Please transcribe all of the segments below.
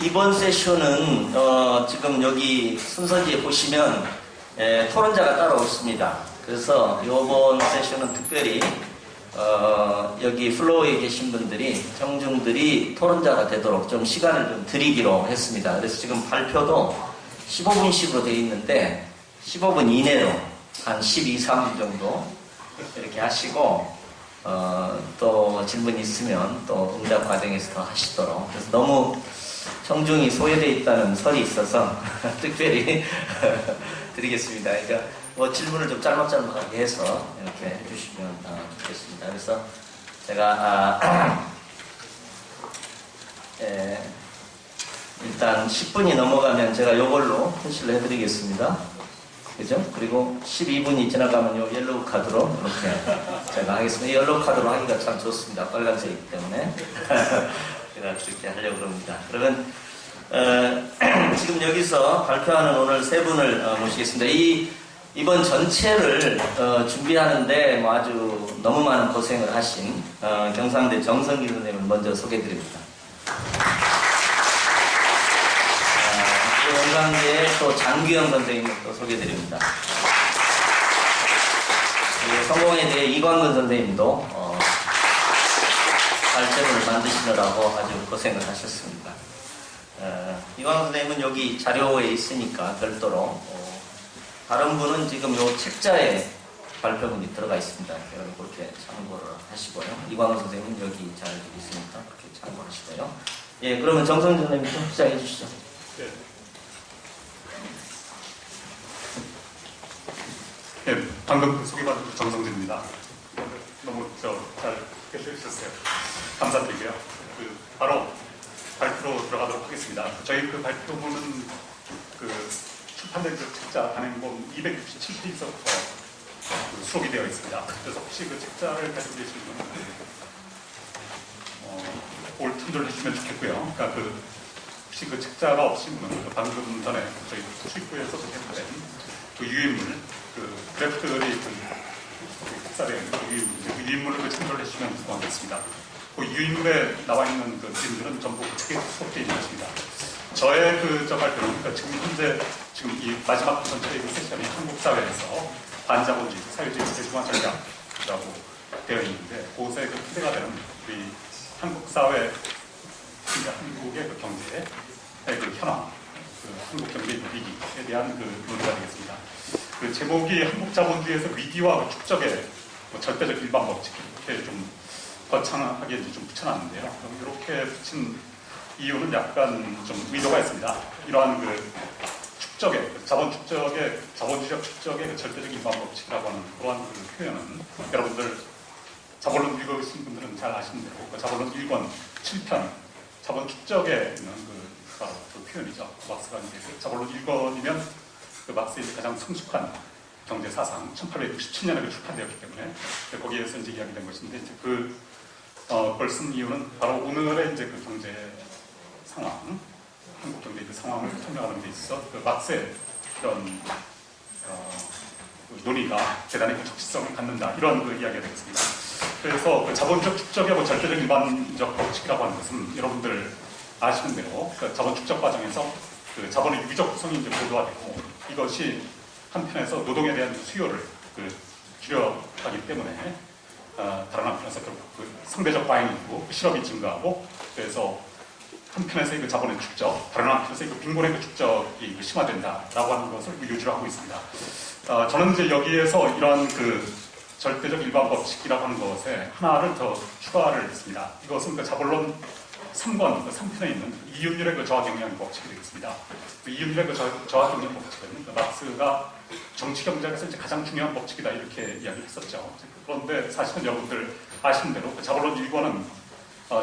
이번 세션은 지금 여기 순서지에 보시면 토론자가 따로 없습니다. 그래서 이번 세션은 특별히 여기 플로어에 계신 분들이 청중들이 토론자가 되도록 좀 시간을 좀 드리기로 했습니다. 그래서 지금 발표도 15분씩으로 되어 있는데 15분 이내로 한 12, 3분 정도 이렇게 하시고 또 질문 있으면 또 응답 과정에서 더 하시도록. 그래서 너무 청중이 소외되어 있다는 설이 있어서 특별히 드리겠습니다. 그러니까 뭐 질문을 좀 짤막짤막하게 해서 이렇게 해주시면 좋겠습니다. 그래서 제가 일단 10분이 넘어가면 제가 이걸로 표시를 해드리겠습니다. 그죠? 그리고 12분이 지나가면 요 옐로우 카드로 이렇게 제가 하겠습니다. 이 옐로우 카드로 하기가 참 좋습니다. 빨간색이기 때문에. 제가 그렇게 하려고 합니다. 그러면 지금 여기서 발표하는 오늘 세 분을 모시겠습니다. 이번 전체를 준비하는데 뭐 아주 너무 많은 고생을 하신 경상대 정성길 선생님을 먼저 소개해드립니다. 경상대의 또 장규영 선생님을 또 소개해드립니다. 성공에 대해 이광근 선생님도 발전을 만드시느라고 아주 고생을 하셨습니다. 이광근 선생님은 여기 자료에 있으니까 별도로 다른 분은 지금 요 책자에 발표문이 들어가 있습니다. 여러분 그렇게 참고를 하시고요. 이광근 선생님은 여기 자료들이 있으니까 그렇게 참고하시고요. 예, 그러면 정성진 선생님 좀 시작해 주시죠. 네, 방금 소개받은 정성진입니다. 너무 잘 해주셨어요. 감사드리고요. 바로 발표로 들어가도록 하겠습니다. 저희 발표문은 출판된 책자 단행본 267페이지서부터 수록이 되어 있습니다. 그래서 혹시 책자를 가지고 계신 분은 올 틈을 해주시면 좋겠고요. 그러니까 혹시 책자가 없신 분은 방금 전에 저희 출입구에서 소개했던 유인물, 그래프들이 흡사된 유인물을 참조를 해주시면 고맙겠습니다. 유인물에 나와 있는 그림들은 전부 책에 수록되어 있는 것입니다. 저의 발표는 지금 현재 이 마지막 전체의 세션이 한국 사회에서 반자본주의, 사회주의 대중화 전략이라고 되어 있는데 그것의 토대가 되는 우리 한국 사회, 한국의 경제의 현황, 한국 경제의 위기에 대한 논의가 되겠습니다. 제목이 한국 자본주의에서 위기와 축적의 절대적 일반 법칙, 이렇게 좀 거창하게 좀 붙여놨는데요. 이렇게 붙인 이유는 약간 좀 의도가 있습니다. 이러한 축적의, 자본주의적 축적의 절대적 일반 법칙이라고 하는 그러한 표현은 여러분들 자본론 읽으신 분들은 잘 아시는 대로 자본론 1권 7편 자본 축적에 있는 표현이죠. 막스가 이제 자본론 1권이면 막스의 가장 성숙한 경제 사상 1867년에 출판되었기 때문에 거기에서 이제 이야기된 것인데 이제 그걸 쓴 이유는 바로 오늘의 이제 경제 상황, 한국 경제의 상황을 설명하는 데 있어서 막스의 이런 논의가 대단히 적시성을 갖는다 이런 이야기가 되겠습니다. 그래서 자본적 축적의 절대적 일반적 법칙이라고 하는 것은 여러분들 아시는 대로 자본 축적 과정에서 자본의 유기적 구성이 이제 고도화되고 이것이 한편에서 노동에 대한 수요를 줄여가기 때문에 다른 한편에서 결국 상대적 과잉이고 실업이 증가하고 그래서 한편에서 자본의 축적, 다른 한편에서 빈곤의 축적이 심화된다라고 하는 것을 유지를 하고 있습니다. 저는 이제 여기에서 이러한 절대적 일반 법칙이라고 하는 것에 하나를 더 추가를 했습니다. 이것은 자본론 3권 3편에 있는 이윤율의 저하 경영 법칙이 되겠습니다. 이윤율의 저하 경영 법칙은 막스가 정치 경제에서 이제 가장 중요한 법칙이다 이렇게 이야기를 했었죠. 그런데 사실은 여러분들 아시는 대로 자본론 1권은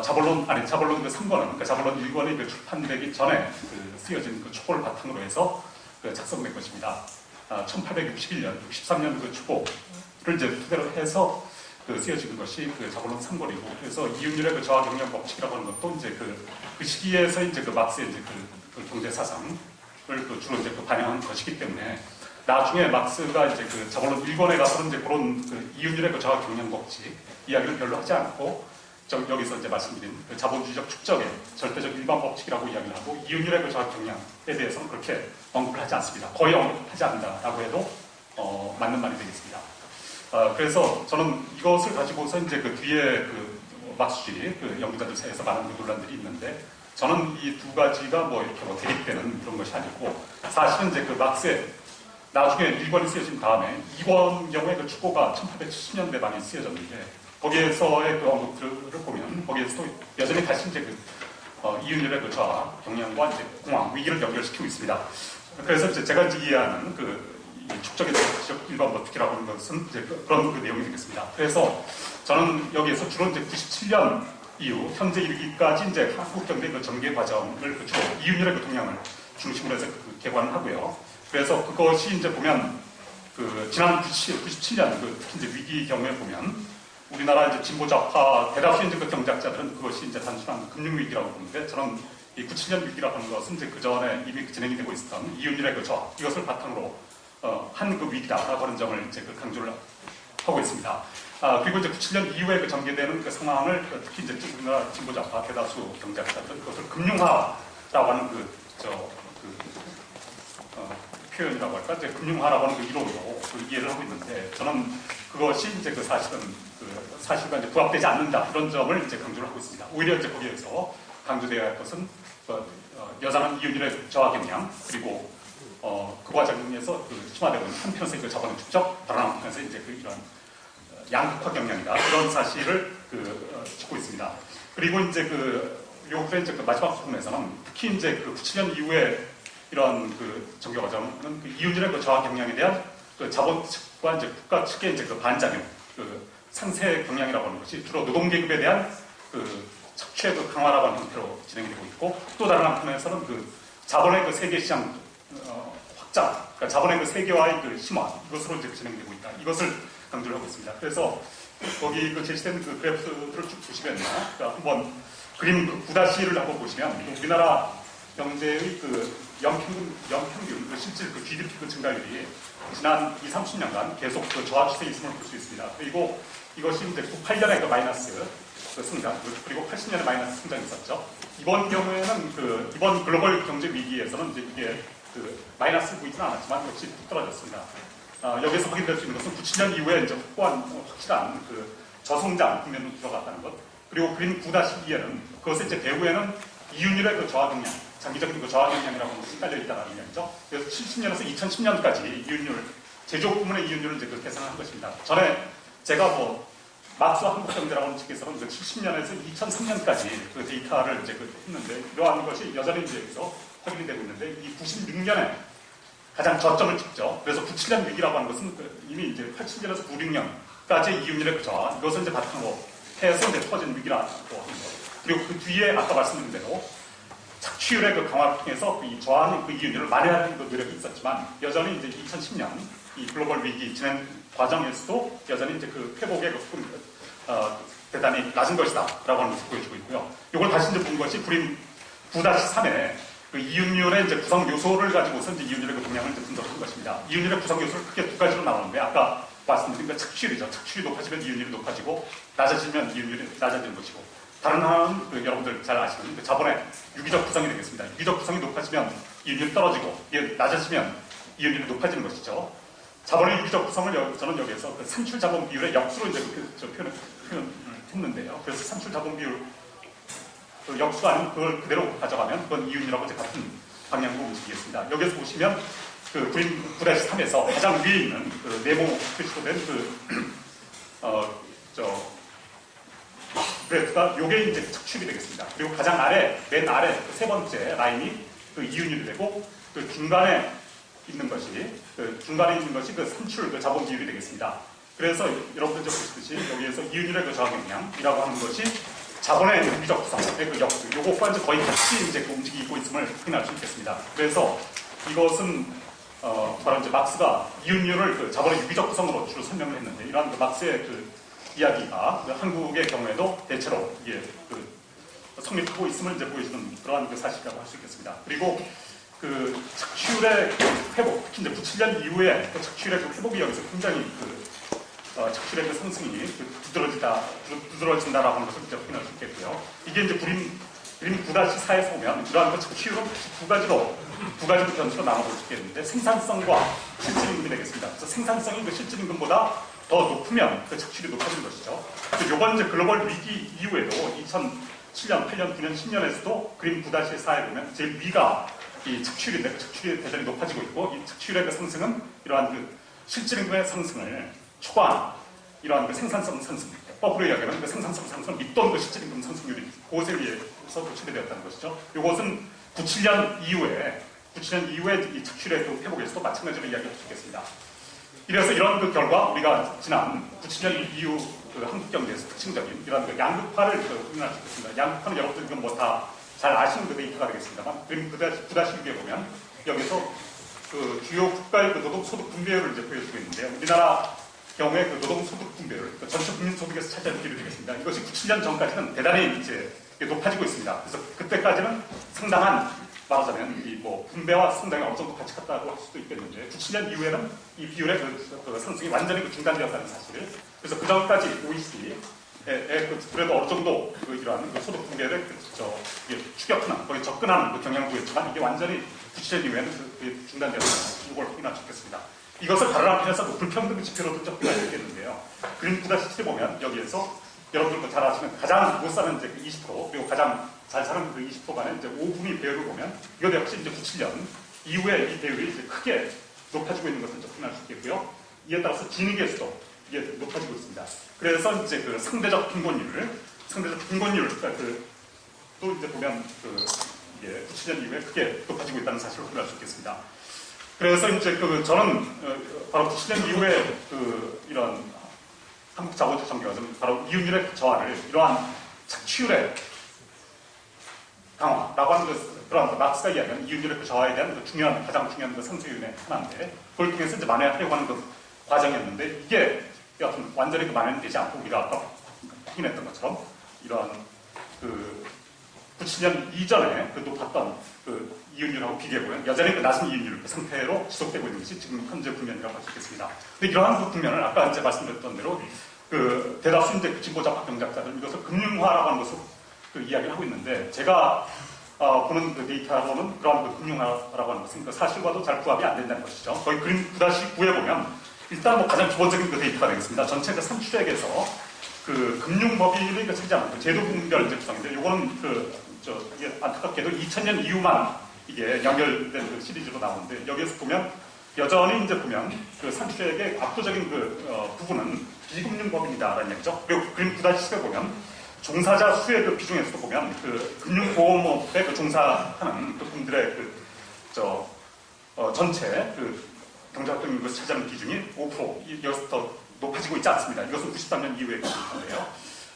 자본론 3권은 자본론 1권이 출판되기 전에 쓰여진 초고를 바탕으로 해서 작성된 것입니다. 1861년, 63년 초고를 이제 토대로 해서 쓰여지는 것이 자본론 3권이고 그래서 이윤율의 저하 경영 법칙이라고 하는 것도 이제 그 시기에서 이제 막스의 이제 경제 사상을 주로 이제 반영한 것이기 때문에 나중에 막스가 이제 자본론 1권에 가서는 이제 그런 이윤율의 저하 경영 법칙 이야기를 별로 하지 않고 여기서 이제 말씀드린 그 자본주의적 축적의 절대적 일반 법칙이라고 이야기를 하고 이윤율의 그 저하 경향에 대해서는 그렇게 언급을 하지 않습니다. 거의 언급하지 않는다라고 해도 맞는 말이 되겠습니다. 그래서 저는 이것을 가지고서 이제 그 뒤에 그 막스주의 그 연구자들 사이에서 많은 그 논란들이 있는데 저는 이 두 가지가 뭐 이렇게 뭐 대립되는 그런 것이 아니고 사실은 이제 그 막스의 나중에 1권이 쓰여진 다음에 2권 경우에 그 축고가 1870년대 많이 쓰여졌는데 거기에서의 그 언급들을 보면 거기에서도 여전히 다시 이제 그 이윤율의 그 저하 경향과 이제 공황 위기를 연결시키고 있습니다. 그래서 이제 제가 이제 이해하는 그 축적의 정치적 일반 법칙이라고 하는 것은 이제 그런 그 내용이 되겠습니다. 그래서 저는 여기에서 주로 이제 97년 이후 현재 이르기까지 이제 한국 경제 그 전개 과정을 그 주로 이윤율의 그 동향을 중심으로 해서 그 개관을 하고요. 그래서 그것이 이제 보면 그 지난 97년 그 특히 이제 위기 경우에 보면 우리나라 이제 진보좌파 대다수 이제 그 경제학자들은 그것이 이제 단순한 금융 위기라고 보는데 저는 이 97년 위기라고 하는 것은 이제 그 전에 이미 진행이 되고 있었던 이윤율의 그 저하 이것을 바탕으로 한 그 위기다라고 하는 점을 이제 그 강조를 하고 있습니다. 그리고 이제 97년 이후에 그 전개되는 그 상황을 특히 이제 우리나라 진보좌파 대다수 경제학자들은 그것을 금융화라고 하는 표현이라고 할까, 이제 금융화라고 하는 그 이론으로 이해를 하고 있는데 저는 그것이 이제 그 사실은 그 사실과 이제 부합되지 않는다 이런 점을 이제 강조를 하고 있습니다. 오히려 이제 거기에서 강조되어야 할 것은 여전한 이윤율의 저하 경향 그리고 그 과정에서 그 심화되고 있는 한편에서의 그 자본의 축적, 다른 한편에서 이제 그 이런 양극화 경향이다 그런 사실을 짚고 있습니다. 그리고 이제 요 이제 그 마지막 부분에서는 특히 이제 그 97년 이후에 이런 그 정교 과정은 그 이윤율의 그 저하 경향에 대한 그 자본 측과 이제 국가 측의 이제 그 반작용, 그 상세 경향이라고 하는 것이 주로 노동계급에 대한 그 착취의 그 강화라고 하는 형태로 진행이 되고 있고 또 다른 한편에서는 그 자본의 그 세계 시장 확장, 그러니까 자본의 그 세계화의 그 심화 이것으로 이제 진행되고 있다. 이것을 강조를 하고 있습니다. 그래서 거기 그 제시된 그 그래프들을 쭉 보시면요, 그러니까 한번 그림 9-1을 한번 보시면 우리나라 경제의 그 연평균 그 실질 그 GDP 그 증가율이 지난 20-30년간 계속 그 저하 추세에 있음을 볼 수 있습니다. 그리고 이것이 이제 98년에 그 마이너스 그 성장, 그리고 80년에 마이너스 성장이 있었죠. 이번 경우에는 이번 글로벌 경제 위기에서는 이제 이게 마이너스 보이지는 않았지만 역시 뚝 떨어졌습니다. 여기서 확인될 수 있는 것은 97년 이후에 이제 확실한 그 저성장 국면으로 들어갔다는 것. 그리고 그림 9-2에는 그것의 이제 배후에는 이윤율의 그 저하 경향, 장기적인 그 저하 경향이라고 하는 것이 깔려 있다는 이야기죠. 그래서 70년에서 2010년까지 이윤율, 제조업 부문의 이윤율을 이제 계산한 것입니다. 전에 제가 막스 한국경제라고 하는 책에서는 그 70년에서 2003년까지 그 데이터를 이제 했는데 이러한 것이 여전히 이제 여기서 확인이 되고 있는데 이 96년에 가장 저점을 찍죠. 그래서 97년 위기라고 하는 것은 이미 이제 80년에서 96년까지 이윤율의 그 저하 이것을 이제 바탕으로 해서 이제 터진 위기라고 하는 것. 그리고 그 뒤에 아까 말씀드린 대로 착취율의 그 강화를 통해서 이 저하는 그 이윤율을 만회하는 그 노력이 있었지만 여전히 이제 2010년 이 글로벌 위기 진행 과정에서도 여전히 이제 그 회복의 그 대단히 낮은 것이다라고 하는 것을 보여주고 있고요. 이걸 다시 이제 본 것이 그림 9-3에 그 이윤율의 이제 구성 요소를 가지고서 이제 이윤율의 그 동향을 이제 분석한 것입니다. 이윤율의 구성 요소를 크게 두 가지로 나오는데 아까 말씀드린 그 착취율이죠. 착취율이 높아지면 이윤율이 높아지고 낮아지면 이윤율이 낮아지는 것이고 다른 하나는 여러분들 잘 아시는 자본의 유기적 구성이 되겠습니다. 유기적 구성이 높아지면 이윤율이 떨어지고 이게 낮아지면 이윤율이 높아지는 것이죠. 자본의 유기적 구성을 저는 여기에서 그 산출 자본 비율의 역수로 이제 표현을 했는데요. 그래서 산출 자본 비율 그 역수가 아니면 그걸 그대로 가져가면 그건 이윤율하고 이제 같은 방향으로 움직이겠습니다. 여기서 보시면 그 그림 9-3에서 가장 위에 있는 그 네모 표시로 된 그래프가 요게 이제 착취율이 되겠습니다. 그리고 가장 아래, 맨 아래 세 번째 라인이 그 이윤율이 되고 그 중간에 있는 것이 그 산출 그 자본 비율이 되겠습니다. 그래서 여러분들 보시듯이 여기에서 이윤율의 그 저하 경향이라고 하는 것이 자본의 유기적 구성의 그 역수, 요것과 이제 거의 같이 이제 움직이고 있음을 확인할 수 있겠습니다. 그래서 이것은 바로 이제 막스가 이윤율을 그 자본의 유기적 구성으로 주로 설명을 했는데 이러한 그 막스의 그 이야기가 한국의 경우에도 대체로 이게 성립하고 있음을 이제 보여주는 그러한 그 사실이라고 할 수 있겠습니다. 그리고 그 착취율의 그 회복, 특히 이제 97년 이후에 그 착취율의 그 회복이 여기서 굉장히 적출의 그 상승이 두드러진다라고 하는 것을 이제 확인할 수 있겠고요. 이게 이제 그림 9-4에서 보면 이러한 그 적출은 두 가지로 변수로 나눠볼 수 있겠는데 생산성과 실질임금이 되겠습니다. 그래서 생산성이 그 실질임금보다 더 높으면 그 적출이 높아지는 것이죠. 요번 이제 글로벌 위기 이후에도 2007년, 8년, 9년, 10년에서도 그림 9-4에 보면 제일 위가 이 적출인데 그 적출의 대전이 높아지고 있고 이 적출의 그 상승은 이러한 그 실질임금의 상승을 초과한 이러한 그 생산성 상승, 거꾸로 이야기하면 그 생산성 상승을 밑돈 그 실질임금 상승률이 그것에 의해서 도출이 되었다는 것이죠. 이것은 97년 이후에 이 적출의 그 회복에서도 마찬가지로 이야기할 수 있겠습니다. 이래서 이런 그 결과 우리가 지난 97년 이후 그 한국 경제에서 특징적인 이런 그 양극화를 확인할 수 있겠습니다. 양극화는 여러분들 이건 뭐 다 잘 아시는 그 데이터가 되겠습니다만 그림 9-6에 보면 여기서 그 주요 국가의 그 노동소득 분배율을 이제 보여주고 있는데요. 우리나라 경우에 그 노동소득 분배율, 그 전체 국민소득에서 차지하는 비율이 되겠습니다. 이것이 97년 전까지는 대단히 이제 높아지고 있습니다. 그래서 그때까지는 상당한 말하자면 이 뭐 분배와 상당히 어느 정도 같이 갔다고 할 수도 있겠는데 97년 이후에는 이 비율의 그 상승이 완전히 그 중단되었다는 사실. 그래서 그 전까지 OECD에 그래도 어느 정도 이러한 그 소득 분배를 추격하는 거의 접근하는 그 경향을 보였지만 이게 완전히 97년 이후에는 중단되었다는 이걸 확인할 수 있겠습니다. 이것을 다른 한편에서 그 불평등 지표로도 접근할 수 있겠는데요. 그림 9-7에 보면 여기에서 여러분들도 잘 아시면 가장 못 사는 이제 그 20% 그리고 가장 잘 사는 그 20% 간의 이제 5분위 배열을 보면 이것 역시 이제 97년 이후에 이 배율이 이제 크게 높아지고 있는 것을 접근할 수 있겠고요. 이에 따라서 진위계수도 이게 높아지고 있습니다. 그래서 이제 그 상대적 빈곤율, 그러니까 또 이제 보면 이게 97년 이후에 크게 높아지고 있다는 사실을 확인할 수 있겠습니다. 그래서 이제 저는 바로 97년 이후에 이런 한국 자본주의 전개가 바로 이윤율의 저하를 이러한 착취율의 강화라고 하는 그런 막스가 이야기하는 이윤율의 저하에 대한 가장 중요한 상승 요인의 하나인데 그걸 통해서 이제 만회하려고 하는 과정이었는데 이게 여하튼 완전히 만회는 되지 않고 우리가 아까 확인했던 것처럼 이러한 97년 이전에 높았던 이윤율하고 비교해보면 여전히 낮은 이윤율 상태로 지속되고 있는 것이 지금 현재 국면이라고 할 수 있겠습니다. 근데 이러한 국면을 아까 이제 말씀드렸던 대로 대다수 이제 진보좌파 경제학자들 이것을 금융화라고 하는 것을 이야기를 하고 있는데 제가 보는 데이터로는 그러한 금융화라고 하는 것은 사실과도 잘 부합이 안 된다는 것이죠. 거의 그림 9-9에 보면 일단 뭐 가장 기본적인 데이터가 되겠습니다. 전체 산출액에서 금융법인이 차지하는 제도 분별 구성인데 이거는 이게 안타깝게도 2000년 이후만 이게 연결된 시리즈로 나오는데 여기에서 보면 여전히 이제 보면 산출액의 압도적인 부분은 비금융법인이다라는 얘기죠. 그리고 그림 9-10에 보면 종사자 수의 비중에서도 보면 금융보험업에 종사하는 분들의 전체 경제활동 인구에서 차지하는 비중이 5% 여기서 더 높아지고 있지 않습니다. 이것은 93년 이후의 기준인데요.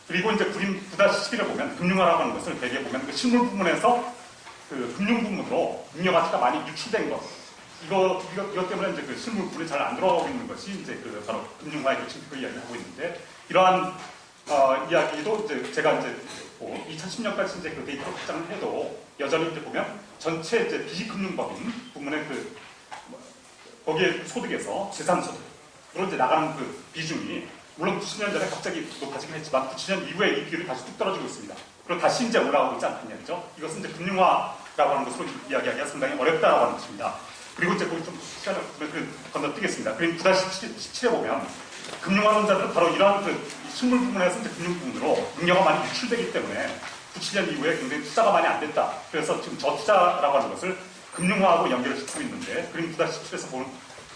그리고 이제 그림 9-11에 보면 금융화라고 하는 것을 대개 보면 실물 부문에서 금융 부문으로 능력 가치가 많이 유출된 것. 이것 때문에 이제 실물 부문에 잘 안 들어가고 있는 것이 이제 바로 금융화의 징표 이야기를 하고 있는데 이러한 이야기도 이제 제가 이제 2010년까지 이제 데이터로 확장을 해도 여전히 이제 보면 전체 이제 비금융법인 부문의 거기에 소득에서 재산소득으로 이제 나가는 비중이 물론 90년 전에 갑자기 높아지긴 했지만 97년 이후에 이 비율이 다시 뚝 떨어지고 있습니다. 그리고 다시 이제 올라가고 있지 않다는 얘기죠. 이것은 이제 금융화라고 하는 것으로 이야기하기가 상당히 어렵다라고 하는 것입니다. 그리고 이제 거기 좀 시간을 건너뛰겠습니다. 그림 9-17에 보면 금융화 논자들은 바로 이러한 실물 부문에서 이제 금융 부문으로 능력이 많이 유출되기 때문에 97년 이후에 굉장히 투자가 많이 안 됐다. 그래서 지금 저투자라고 하는 것을 금융화하고 연결을 시키고 있는데 그림 9-17에서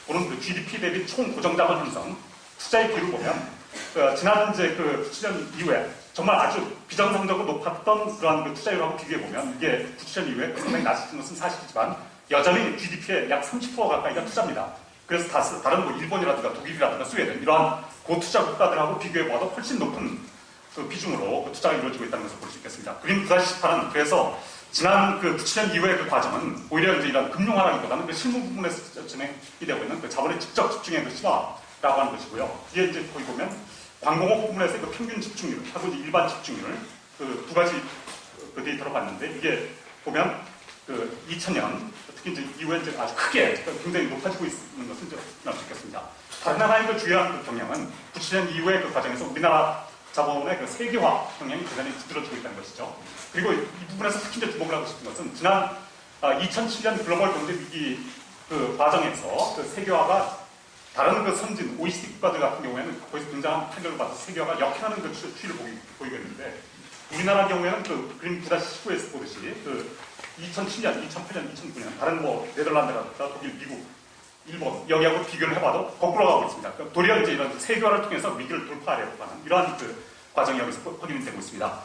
보는 GDP 대비 총 고정자본 형성 투자의 비율을 보면 지난 이제 97년 이후에 정말 아주 비정상적으로 높았던 그러한 투자율하고 비교해보면 이게 97년 이후에 상당히 낮아진 것은 사실이지만 여전히 GDP의 약 30% 가까이가 투자입니다. 그래서 다른 뭐 일본이라든가 독일이라든가 스웨덴 이러한 고투자 국가들하고 비교해봐도 훨씬 높은 비중으로 투자가 이루어지고 있다는 것을 볼 수 있겠습니다. 그림 9-18은 그래서 지난 97년 이후의 과정은 오히려 이제 이런 금융화라기보다는 실무 부분에서 진행이 되고 있는 자본의 직접 집중의 심화라고 하는 것이고요. 뒤에 이제 거기 보면 광공업 부분에서 평균 집중률하고 일반 집중률 두 가지 데이터로 봤는데 이게 보면 2000년 특히 이제 이후에 이제 아주 크게 굉장히 높아지고 있는 것을 이제 알 수 있겠습니다. 다른 나라의 그 주요한 그 경향은 97년 이후의 그 과정에서 우리나라 자본의 그 세계화 경향이 대단히 두드러지고 있다는 것이죠. 그리고 이 부분에서 특히 이제 주목을 하고 싶은 것은 지난 2007년 글로벌 경제 위기 그 과정에서 그 세계화가 다른 그 선진 OECD 국가들 같은 경우에는 거기서 굉장한 타격을 받아서 세계화가 역행하는 그 추이를 보이고 있는데 우리나라 경우에는 그 그림 9-19에서 보듯이 그 2007년, 2008년, 2009년 다른 뭐 네덜란드라든가 독일, 미국, 일본 여기하고 비교를 해봐도 거꾸로 가고 있습니다. 그러니까 도리어 이제 이런 세계화를 통해서 위기를 돌파하려고 하는 이러한 그 과정이 여기서 확인이 되고 있습니다.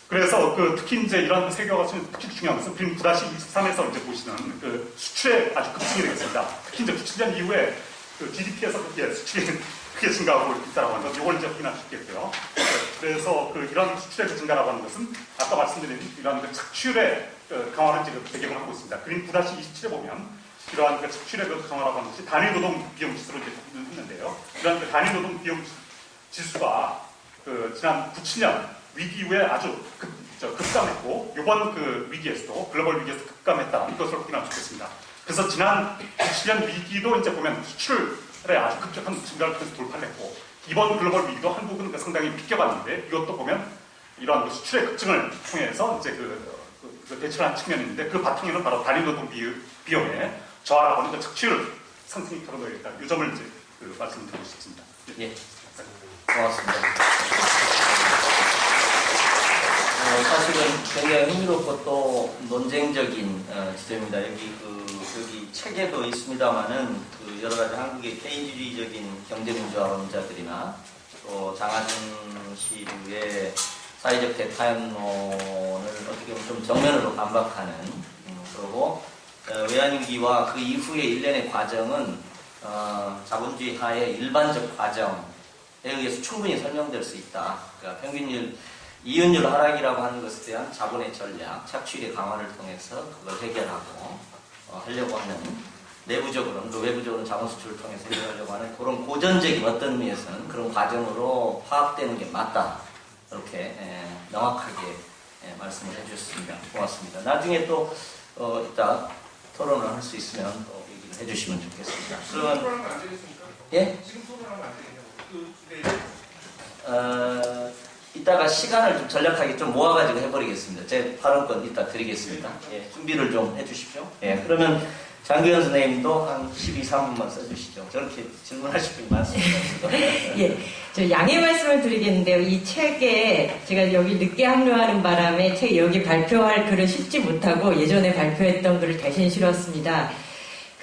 그래서 그 특히 이제 이런 세계화가 특히 중요한 것은 그림 9-23에서 이제 보시는 그 수출의 아주 급증이 되겠습니다. 특히 이제 97년 이후에 그 GDP에서 그게 수출이 크게 증가하고 있다라고 하는 것, 이걸 이제 확인할 수 있겠고요. 그래서 그 이런 수출의 그 증가라고 하는 것은 아까 말씀드린 이런 그 착취율의 그 강화를 지금 배경을 하고 있습니다. 그림 9-27에 보면 이러한 그 착취율의 그 강화라고 하는 것이 단위 노동 비용 지수로 이제 했는데요. 이러한 그 단위 노동 비용 지수가 그 지난 97년 위기 이후에 아주 급감했고 이번 그 위기에서도 글로벌 위기에서 급감했다 이것을 확인할 수 있겠습니다. 그래서 지난 97년 위기도 이제 보면 수출에 아주 급격한 증가를 통해서 돌파를 했고 이번 글로벌 위기도 한국은 상당히 비껴갔는데 이것도 보면 이러한 그 수출의 급증을 통해서 이제 그 대처를 한 측면이 있는데 그 바탕에는 바로 단위 노동 비용의 저하라고 하는 그 착취율 상승이 결여되어 있다. 이 점을 이제 그 말씀을 드리고 싶습니다. 예, 고맙습니다. 사실은 굉장히 흥미롭고 또 논쟁적인 지점입니다. 여기 책에도 있습니다만은 그 여러 가지 한국의 케인주의적인 경제민주화론자들이나 또 장하준 씨의 사회적 대타협론을 어떻게 보면 좀 정면으로 반박하는 그리고 외환위기와 그 이후의 일련의 과정은 자본주의 하의 일반적 과정에 의해서 충분히 설명될 수 있다. 그러니까 평균율 이윤율 하락이라고 하는 것에 대한 자본의 전략, 착취율의 강화를 통해서 그걸 해결하고 하려고 하는 내부적으로는 또 외부적으로는 자본 수출을 통해서 해결하려고 하는 그런 고전적인 어떤 의미에서는 그런 과정으로 파악되는 게 맞다. 이렇게 명확하게 말씀을 해주셨습니다. 고맙습니다. 나중에 또 이따 토론을 할 수 있으면 또 얘기를 해주시면 좋겠습니다. 지금 토론하면 안 되겠습니까? 예? 지금 토론하면 안 되겠냐고. 이따가 시간을 좀 전략하게 좀 모아가지고 해버리겠습니다. 제 발언권 이따 드리겠습니다. 예, 준비를 좀 해주십시오. 예, 그러면 장규현 선생님도 한 12, 3분만 써주시죠. 저렇게 질문하실 분이 많습니다. 예, 저 양해 말씀을 드리겠는데요. 이 책에 제가 여기 늦게 합류하는 바람에 책 여기 발표할 글을 싣지 못하고 예전에 발표했던 글을 대신 실었습니다.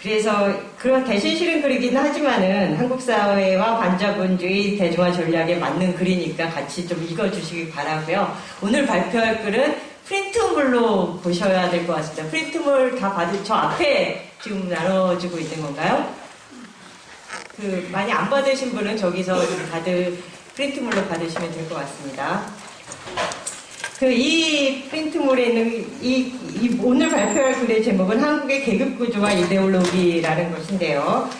그래서 그런 대신 실은 글이긴 하지만은 한국 사회와 반자본주의 대중화 전략에 맞는 글이니까 같이 좀 읽어주시기 바라고요. 오늘 발표할 글은 프린트물로 보셔야 될 것 같습니다. 프린트물 다 받은 저 앞에 지금 나눠주고 있는 건가요? 그 많이 안 받으신 분은 저기서 다들 프린트물로 받으시면 될 것 같습니다. 이 프린트물에 있는 오늘 발표할 글의 제목은 한국의 계급구조와 이데올로기라는 것인데요.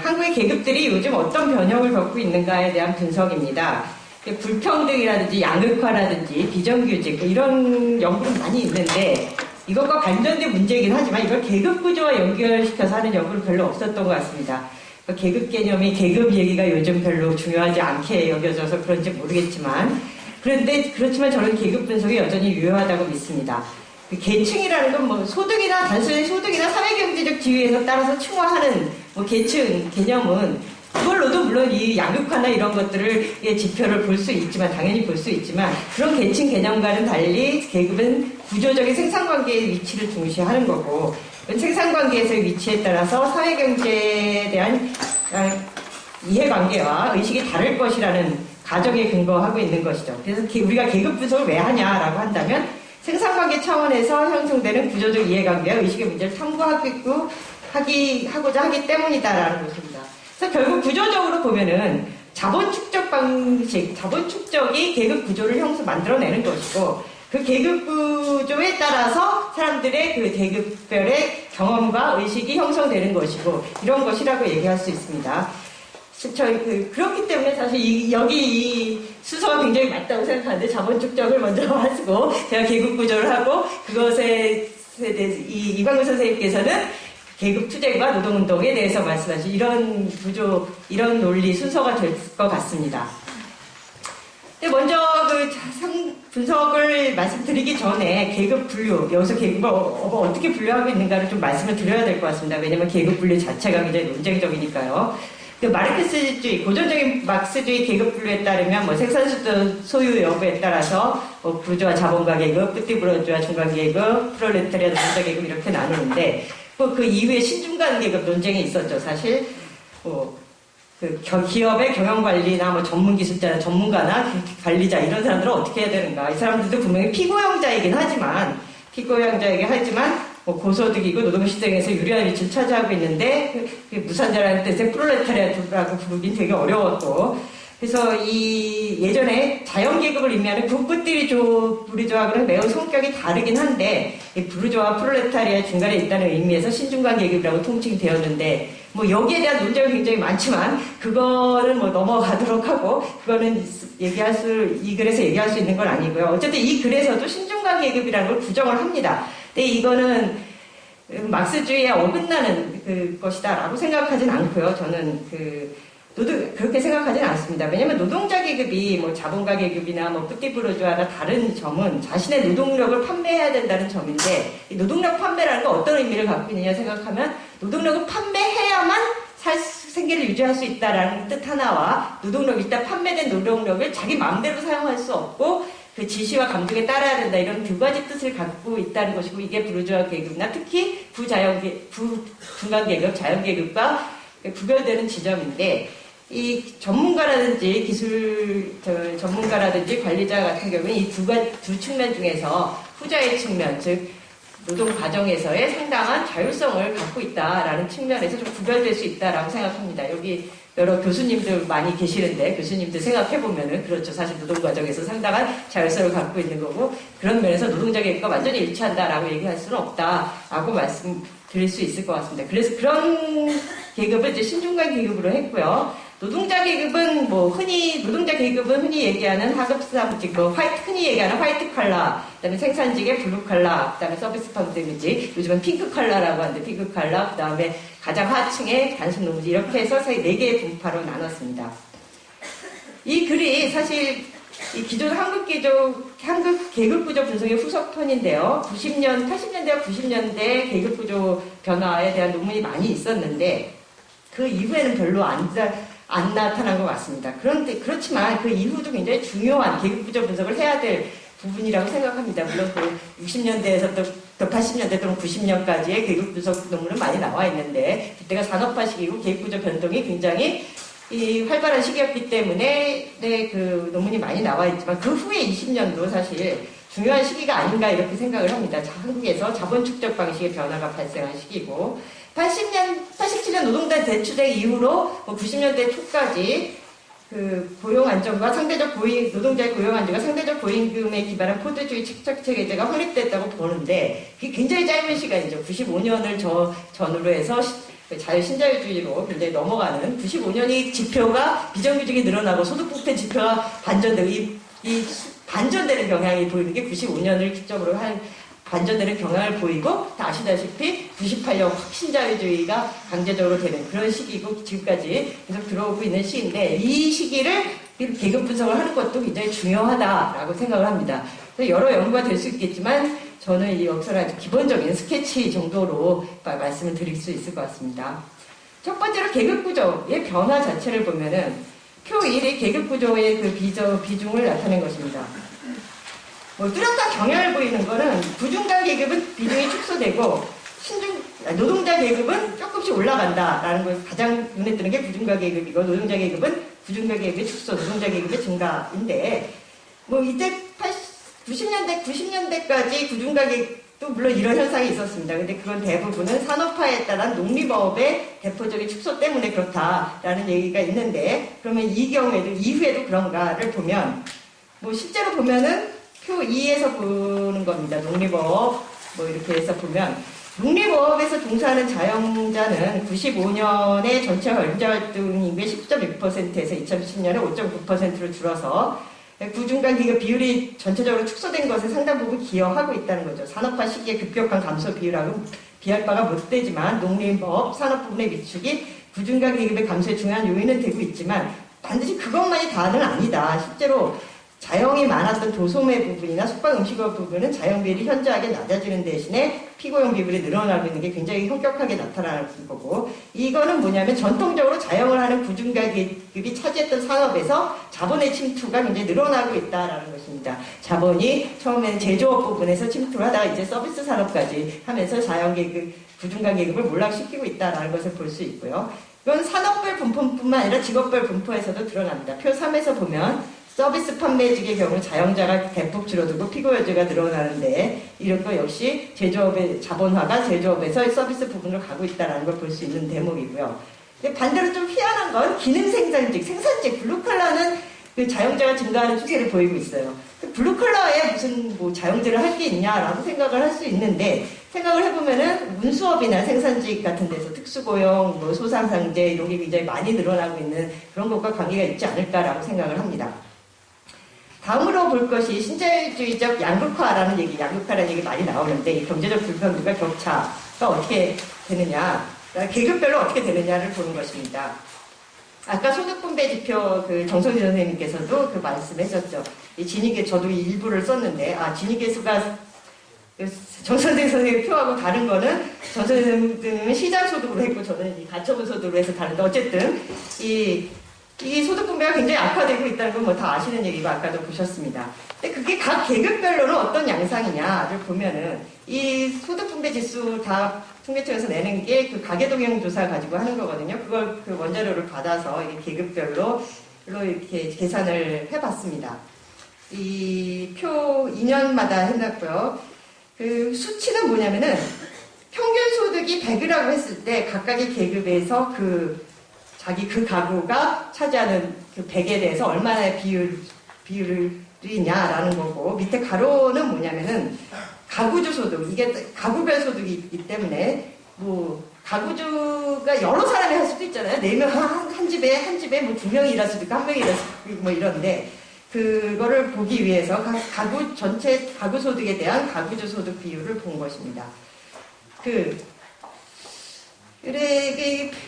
한국의 계급들이 요즘 어떤 변형을 겪고 있는가에 대한 분석입니다. 불평등이라든지 양극화라든지 비정규직 이런 연구는 많이 있는데 이것과 관련된 문제이긴 하지만 이걸 계급구조와 연결시켜서 하는 연구는 별로 없었던 것 같습니다. 계급 개념이 계급 얘기가 요즘 별로 중요하지 않게 여겨져서 그런지 모르겠지만 그렇지만 저는 계급 분석이 여전히 유효하다고 믿습니다. 계층이라는 건 뭐 소득이나 단순히 소득이나 사회경제적 지위에서 따라서 층화하는 뭐 계층 개념은 그걸로도 물론 이 양극화나 이런 것들을 지표를 볼 수 있지만 당연히 볼 수 있지만 그런 계층 개념과는 달리 계급은 구조적인 생산관계의 위치를 중시하는 거고 생산관계에서의 위치에 따라서 사회경제에 대한 이해관계와 의식이 다를 것이라는 가정에 근거하고 있는 것이죠. 그래서 우리가 계급 분석을 왜 하냐라고 한다면 생산관계 차원에서 형성되는 구조적 이해관계와 의식의 문제를 탐구하고자 하기 때문이다라는 것입니다. 그래서 결국 구조적으로 보면은 자본 축적 방식, 자본 축적이 계급 구조를 만들어내는 것이고 그 계급 구조에 따라서 사람들의 그 계급별의 경험과 의식이 형성되는 것이고 이런 것이라고 얘기할 수 있습니다. 그렇기 때문에 사실 여기 이 수서가 굉장히 맞다고 생각하는데 자본 축적을 먼저 하시고 제가 계급 구조를 하고 그것에 대해서 이광우 선생님께서는 계급 투쟁과 노동운동에 대해서 말씀하신 이런 구조, 이런 논리 순서가 될 것 같습니다. 근데 먼저 분석을 말씀드리기 전에 계급 분류, 여기서 계급을 어떻게 분류하고 있는가를 좀 말씀을 드려야 될 것 같습니다. 왜냐면 계급 분류 자체가 굉장히 논쟁적이니까요. 그 마르크스주의, 고전적인 막스주의 계급 분류에 따르면 뭐 생산수도 소유 여부에 따라서 뭐 부르주아 자본가 계급, 뿌띠부르주아 중간 계급, 프롤레타리아 노동자 계급 이렇게 나누는데 그 이후에 신중간 계급 논쟁이 있었죠. 사실 기업의 경영관리나 뭐 전문기술자나 전문가나 관리자 이런 사람들은 어떻게 해야 되는가. 이 사람들도 분명히 피고용자이긴 하지만 뭐 고소득이고 노동시장에서 유리한 위치를 차지하고 있는데 무산자라는 뜻의 프롤레타리아라고 부르긴 되게 어려웠고 그래서 이 예전에 자연계급을 의미하는 부르주아하고는 매우 성격이 다르긴 한데 이 부르주아와 프롤레타리아 중간에 있다는 의미에서 신중간 계급이라고 통칭되었는데 뭐 여기에 대한 논쟁은 굉장히 많지만 그거는 뭐 넘어가도록 하고 그거는 이 글에서 얘기할 수 있는 건 아니고요. 어쨌든 이 글에서도 신중간 계급이라는 걸 부정을 합니다. 근데 이거는 막스주의에 어긋나는 것이다라고 생각하진 않고요. 저는 그렇게 생각하진 않습니다. 왜냐면 노동자 계급이 뭐 자본가 계급이나 뭐 뿌띠부르주아나 다른 점은 자신의 노동력을 판매해야 된다는 점인데 이 노동력 판매라는 건 어떤 의미를 갖고 있느냐 생각하면 노동력을 판매해야만 생계를 유지할 수 있다라는 뜻 하나와 일단 판매된 노동력을 자기 마음대로 사용할 수 없고 그 지시와 감독에 따라야 된다 이런 두 가지 뜻을 갖고 있다는 것이고 이게 부르주아 계급이나 특히 중간 계급, 자연 계급과 구별되는 지점인데 이 전문가라든지 전문가라든지 관리자 같은 경우는 이 두 측면 중에서 후자의 측면, 즉 노동 과정에서의 상당한 자율성을 갖고 있다라는 측면에서 좀 구별될 수 있다라고 생각합니다. 여기 여러 교수님들 많이 계시는데 교수님들 생각해보면은 그렇죠. 사실 노동 과정에서 상당한 자율성을 갖고 있는 거고 그런 면에서 노동자 계급과 완전히 일치한다라고 얘기할 수는 없다라고 말씀드릴 수 있을 것 같습니다. 그래서 그런 계급을 이제 신중간 계급으로 했고요. 노동자 계급은 흔히 얘기하는 하급사무직, 흔히 얘기하는 화이트 칼라, 그다음에 생산직의 블루 칼라, 그다음에 서비스 펀드미지, 요즘은 핑크 칼라라고 하는데 핑크 칼라, 그다음에 가장 하층의 단순 노무지 이렇게 해서 4개의 분파로 나눴습니다. 이 글이 사실 한국 계급구조 분석의 후속편인데요. 80년대와 90년대 계급구조 변화에 대한 논문이 많이 있었는데 그 이후에는 별로 안 나타난 것 같습니다. 그렇지만 그 이후도 굉장히 중요한 계급구조 분석을 해야 될 부분이라고 생각합니다. 물론 60년대에서부터 80년대 또는 90년까지의 계급분석 논문은 많이 나와 있는데 그때가 산업화 시기고 계급구조 변동이 굉장히 활발한 시기였기 때문에 그 논문이 많이 나와 있지만 그 후에 20년도 사실 중요한 시기가 아닌가 이렇게 생각을 합니다. 한국에서 자본 축적 방식의 변화가 발생한 시기고 87년 노동당 대추쟁 이후로 90년대 초까지 고용 안정과 노동자의 고용 안정과 상대적 고임금에 기반한 포드주의 책정체계가 확립됐다고 보는데 그게 굉장히 짧은 시간이죠. 95년을 전후로 해서 자유신자유주의로 굉장히 넘어가는 95년이 지표가 비정규직이 늘어나고 소득부패 지표가 반전되고 이 반전되는 경향이 보이는 게 95년을 기점으로 한 반전되는 경향을 보이고 다 아시다시피 98년 확신자유주의가 강제적으로 되는 그런 시기고 지금까지 계속 들어오고 있는 시기인데 이 시기를 계급 분석을 하는 것도 굉장히 중요하다라고 생각을 합니다. 여러 연구가 될 수 있겠지만 저는 이 역사를 아주 기본적인 스케치 정도로 말씀을 드릴 수 있을 것 같습니다. 첫 번째로 계급구조의 변화 자체를 보면은 표 1이 계급구조의 비중을 나타낸 것입니다. 뚜렷한 경향을 보이는 거는 부중간 계급은 비중이 축소되고 노동자 계급은 조금씩 올라간다라는 걸 가장 눈에 띄는 게 부중간 계급이고 노동자 계급은 부중간 계급의 축소, 노동자 계급의 증가인데 이때 90년대까지 부중간 계급도 물론 이런 현상이 있었습니다. 근데 그건 대부분은 산업화에 따른 농림업의 대표적인 축소 때문에 그렇다라는 얘기가 있는데 그러면 이 경우에도 이후에도 그런가를 보면 실제로 보면은 표 2에서 보는 겁니다. 농림업 이렇게 해서 보면 농림업에서 종사하는 자영자는 95년에 전체 경제활동 인구의 10.6%에서 2010년에 5.9%로 줄어서 구중간 계급 비율이 전체적으로 축소된 것에 상당 부분 기여하고 있다는 거죠. 산업화 시기의 급격한 감소 비율하고 비할 바가 못 되지만 농림법, 산업 부분의 위축이 구중간 계급의 감소에 중요한 요인은 되고 있지만 반드시 그것만이 다는 아니다. 실제로 자영이 많았던 도소매 부분이나 숙박 음식업 부분은 자영 비율이 현저하게 낮아지는 대신에 피고용 비율이 늘어나고 있는 게 굉장히 현격하게 나타나는 거고, 이거는 뭐냐면 전통적으로 자영을 하는 구중간 계급이 차지했던 산업에서 자본의 침투가 굉장히 늘어나고 있다라는 것입니다. 자본이 처음에는 제조업 부분에서 침투를 하다가 이제 서비스 산업까지 하면서 자영 계급, 구중간 계급을 몰락시키고 있다라는 것을 볼 수 있고요. 이건 산업별 분포뿐만 아니라 직업별 분포에서도 드러납니다. 표 3에서 보면 서비스 판매직의 경우 자영자가 대폭 줄어들고 피고여주가 늘어나는데, 이런 거 역시 제조업의 자본화가 제조업에서 서비스 부분으로 가고 있다는 걸 볼 수 있는 대목이고요. 근데 반대로 좀 희한한 건 기능 생산직, 블루칼라는 그 자영자가 증가하는 추세를 보이고 있어요. 블루칼라에 무슨 뭐 자영제를 할 게 있냐라고 생각을 할 수 있는데, 생각을 해보면은 운수업이나 생산직 같은 데서 특수고용, 뭐 소상상제 이런 게 굉장히 많이 늘어나고 있는 그런 것과 관계가 있지 않을까라고 생각을 합니다. 다음으로 볼 것이 신자유주의적 양극화라는 얘기 많이 나오는데, 이 경제적 불평등과 격차가 어떻게 되느냐, 계급별로 어떻게 되느냐를 보는 것입니다. 아까 소득분배 지표 그 정선희 선생님께서도 그 말씀하셨죠. 이 진위계 저도 일부를 썼는데, 진위계수가 정선생 선생님 표하고 다른 거는 정선생 선생님은 시장소득으로 했고 저는 이 가처분 소득으로 해서 다른데, 어쨌든 이 소득분배가 굉장히 악화되고 있다는 건 뭐 다 아시는 얘기고 아까도 보셨습니다. 근데 그게 각 계급별로는 어떤 양상이냐를 보면은 이 소득분배 지수 다 통계청에서 내는 게 그 가계동형 조사 가지고 하는 거거든요. 그걸 그 원자료를 받아서 이게 계급별로 이렇게 계산을 해봤습니다. 이 표 2년마다 해놨고요. 그 수치는 뭐냐면은 평균 소득이 100이라고 했을 때 각각의 계급에서 자기 그 가구가 차지하는 그 100에 대해서 얼마나 비율이냐라는 거고, 밑에 가로는 뭐냐면은 가구주 소득, 이게 가구별 소득이 있기 때문에 뭐 가구주가 여러 사람이 할 수도 있잖아요. 4명 한 집에 뭐 2명이 일할 수도 있고 1명이 일할 수도 있고 뭐 이런데, 그거를 보기 위해서 가구 전체 가구 소득에 대한 가구주 소득 비율을 본 것입니다.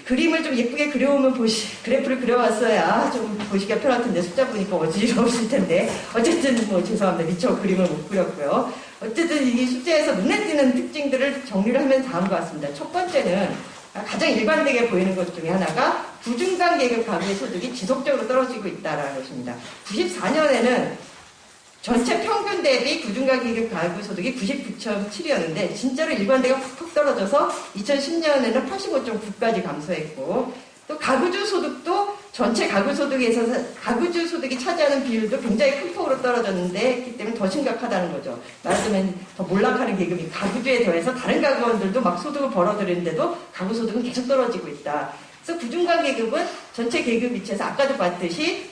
그림을 좀 예쁘게 그려오면 그래프를 그려왔어야 좀 보시기가 편할 텐데, 숫자 보니까 어지러우실 텐데, 어쨌든 뭐 죄송합니다. 미처 그림을 못 그렸고요. 어쨌든 이 숫자에서 눈에 띄는 특징들을 정리를 하면 다음과 같습니다. 첫 번째는 가장 일관되게 보이는 것 중에 하나가 구중간 계급 가구의 소득이 지속적으로 떨어지고 있다는 것입니다. 94년에는 전체 평균 대비 구중간 계급 가구 소득이 99.7이었는데 진짜로 일관되게 푹 떨어져서 2010년에는 85.9까지 감소했고, 또 가구주 소득도 전체 가구 소득에서 가구주 소득이 차지하는 비율도 굉장히 큰 폭으로 떨어졌는데, 그렇기 때문에 더 심각하다는 거죠. 말하자면 더 몰락하는 계급이 가구주에 더해서 다른 가구원들도 막 소득을 벌어들이는데도 가구 소득은 계속 떨어지고 있다. 그래서 구중간 계급은 전체 계급 위치에서 아까도 봤듯이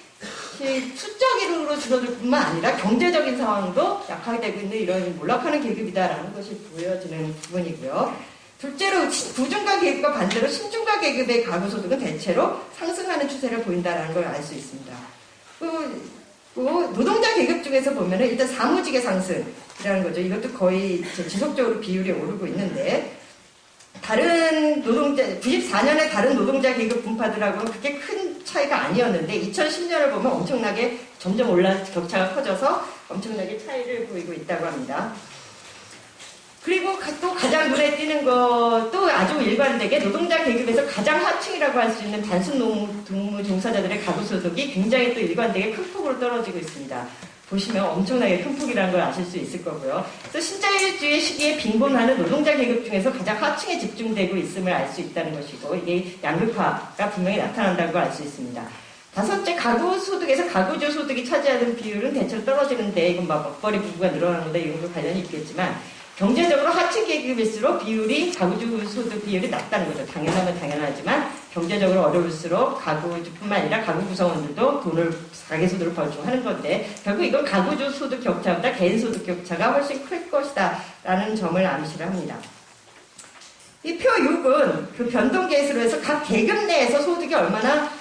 숫자기로 줄어들 뿐만 아니라 경제적인 상황도 약하게 되고 있는 이런 몰락하는 계급이다라는 것이 보여지는 부분이고요. 둘째로 구중간 계급과 반대로 신중간 계급의 가구 소득은 대체로 상승하는 추세를 보인다는 걸 알 수 있습니다. 노동자 계급 중에서 보면은 일단 사무직의 상승이라는 거죠. 이것도 거의 지속적으로 비율이 오르고 있는데, 다른 노동자, 94년에 다른 노동자 계급 분파들하고는 그렇게 큰 차이가 아니었는데 2010년을 보면 엄청나게 점점 격차가 커져서 엄청나게 차이를 보이고 있다고 합니다. 그리고 또 가장 눈에 띄는 것도 아주 일관되게 노동자 계급에서 가장 하층이라고 할 수 있는 단순 농무 종사자들의 가구 소득이 굉장히 또 일관되게 큰 폭으로 떨어지고 있습니다. 보시면 엄청나게 큰 폭이라는 걸 아실 수 있을 거고요. 그래서 신자유주의 시기에 빈곤하는 노동자 계급 중에서 가장 하층에 집중되고 있음을 알 수 있다는 것이고, 이게 양극화가 분명히 나타난다는 걸 알 수 있습니다. 다섯째, 가구 소득에서 가구주 소득이 차지하는 비율은 대체로 떨어지는데, 이건 막 먹거리 부부가 늘어나는 것과 이런 거 관련이 있겠지만, 경제적으로 하층 계급일수록 가구주 소득 비율이 낮다는 거죠. 당연하면 당연하지만 경제적으로 어려울수록 가구주뿐만 아니라 가구 구성원들도 가계 소득을 벌중하는 건데, 결국 이건 가구주 소득 격차보다 개인 소득 격차가 훨씬 클 것이다 라는 점을 암시를 합니다. 이 표 6은 그 변동계수로 해서 각 계급 내에서 소득이 얼마나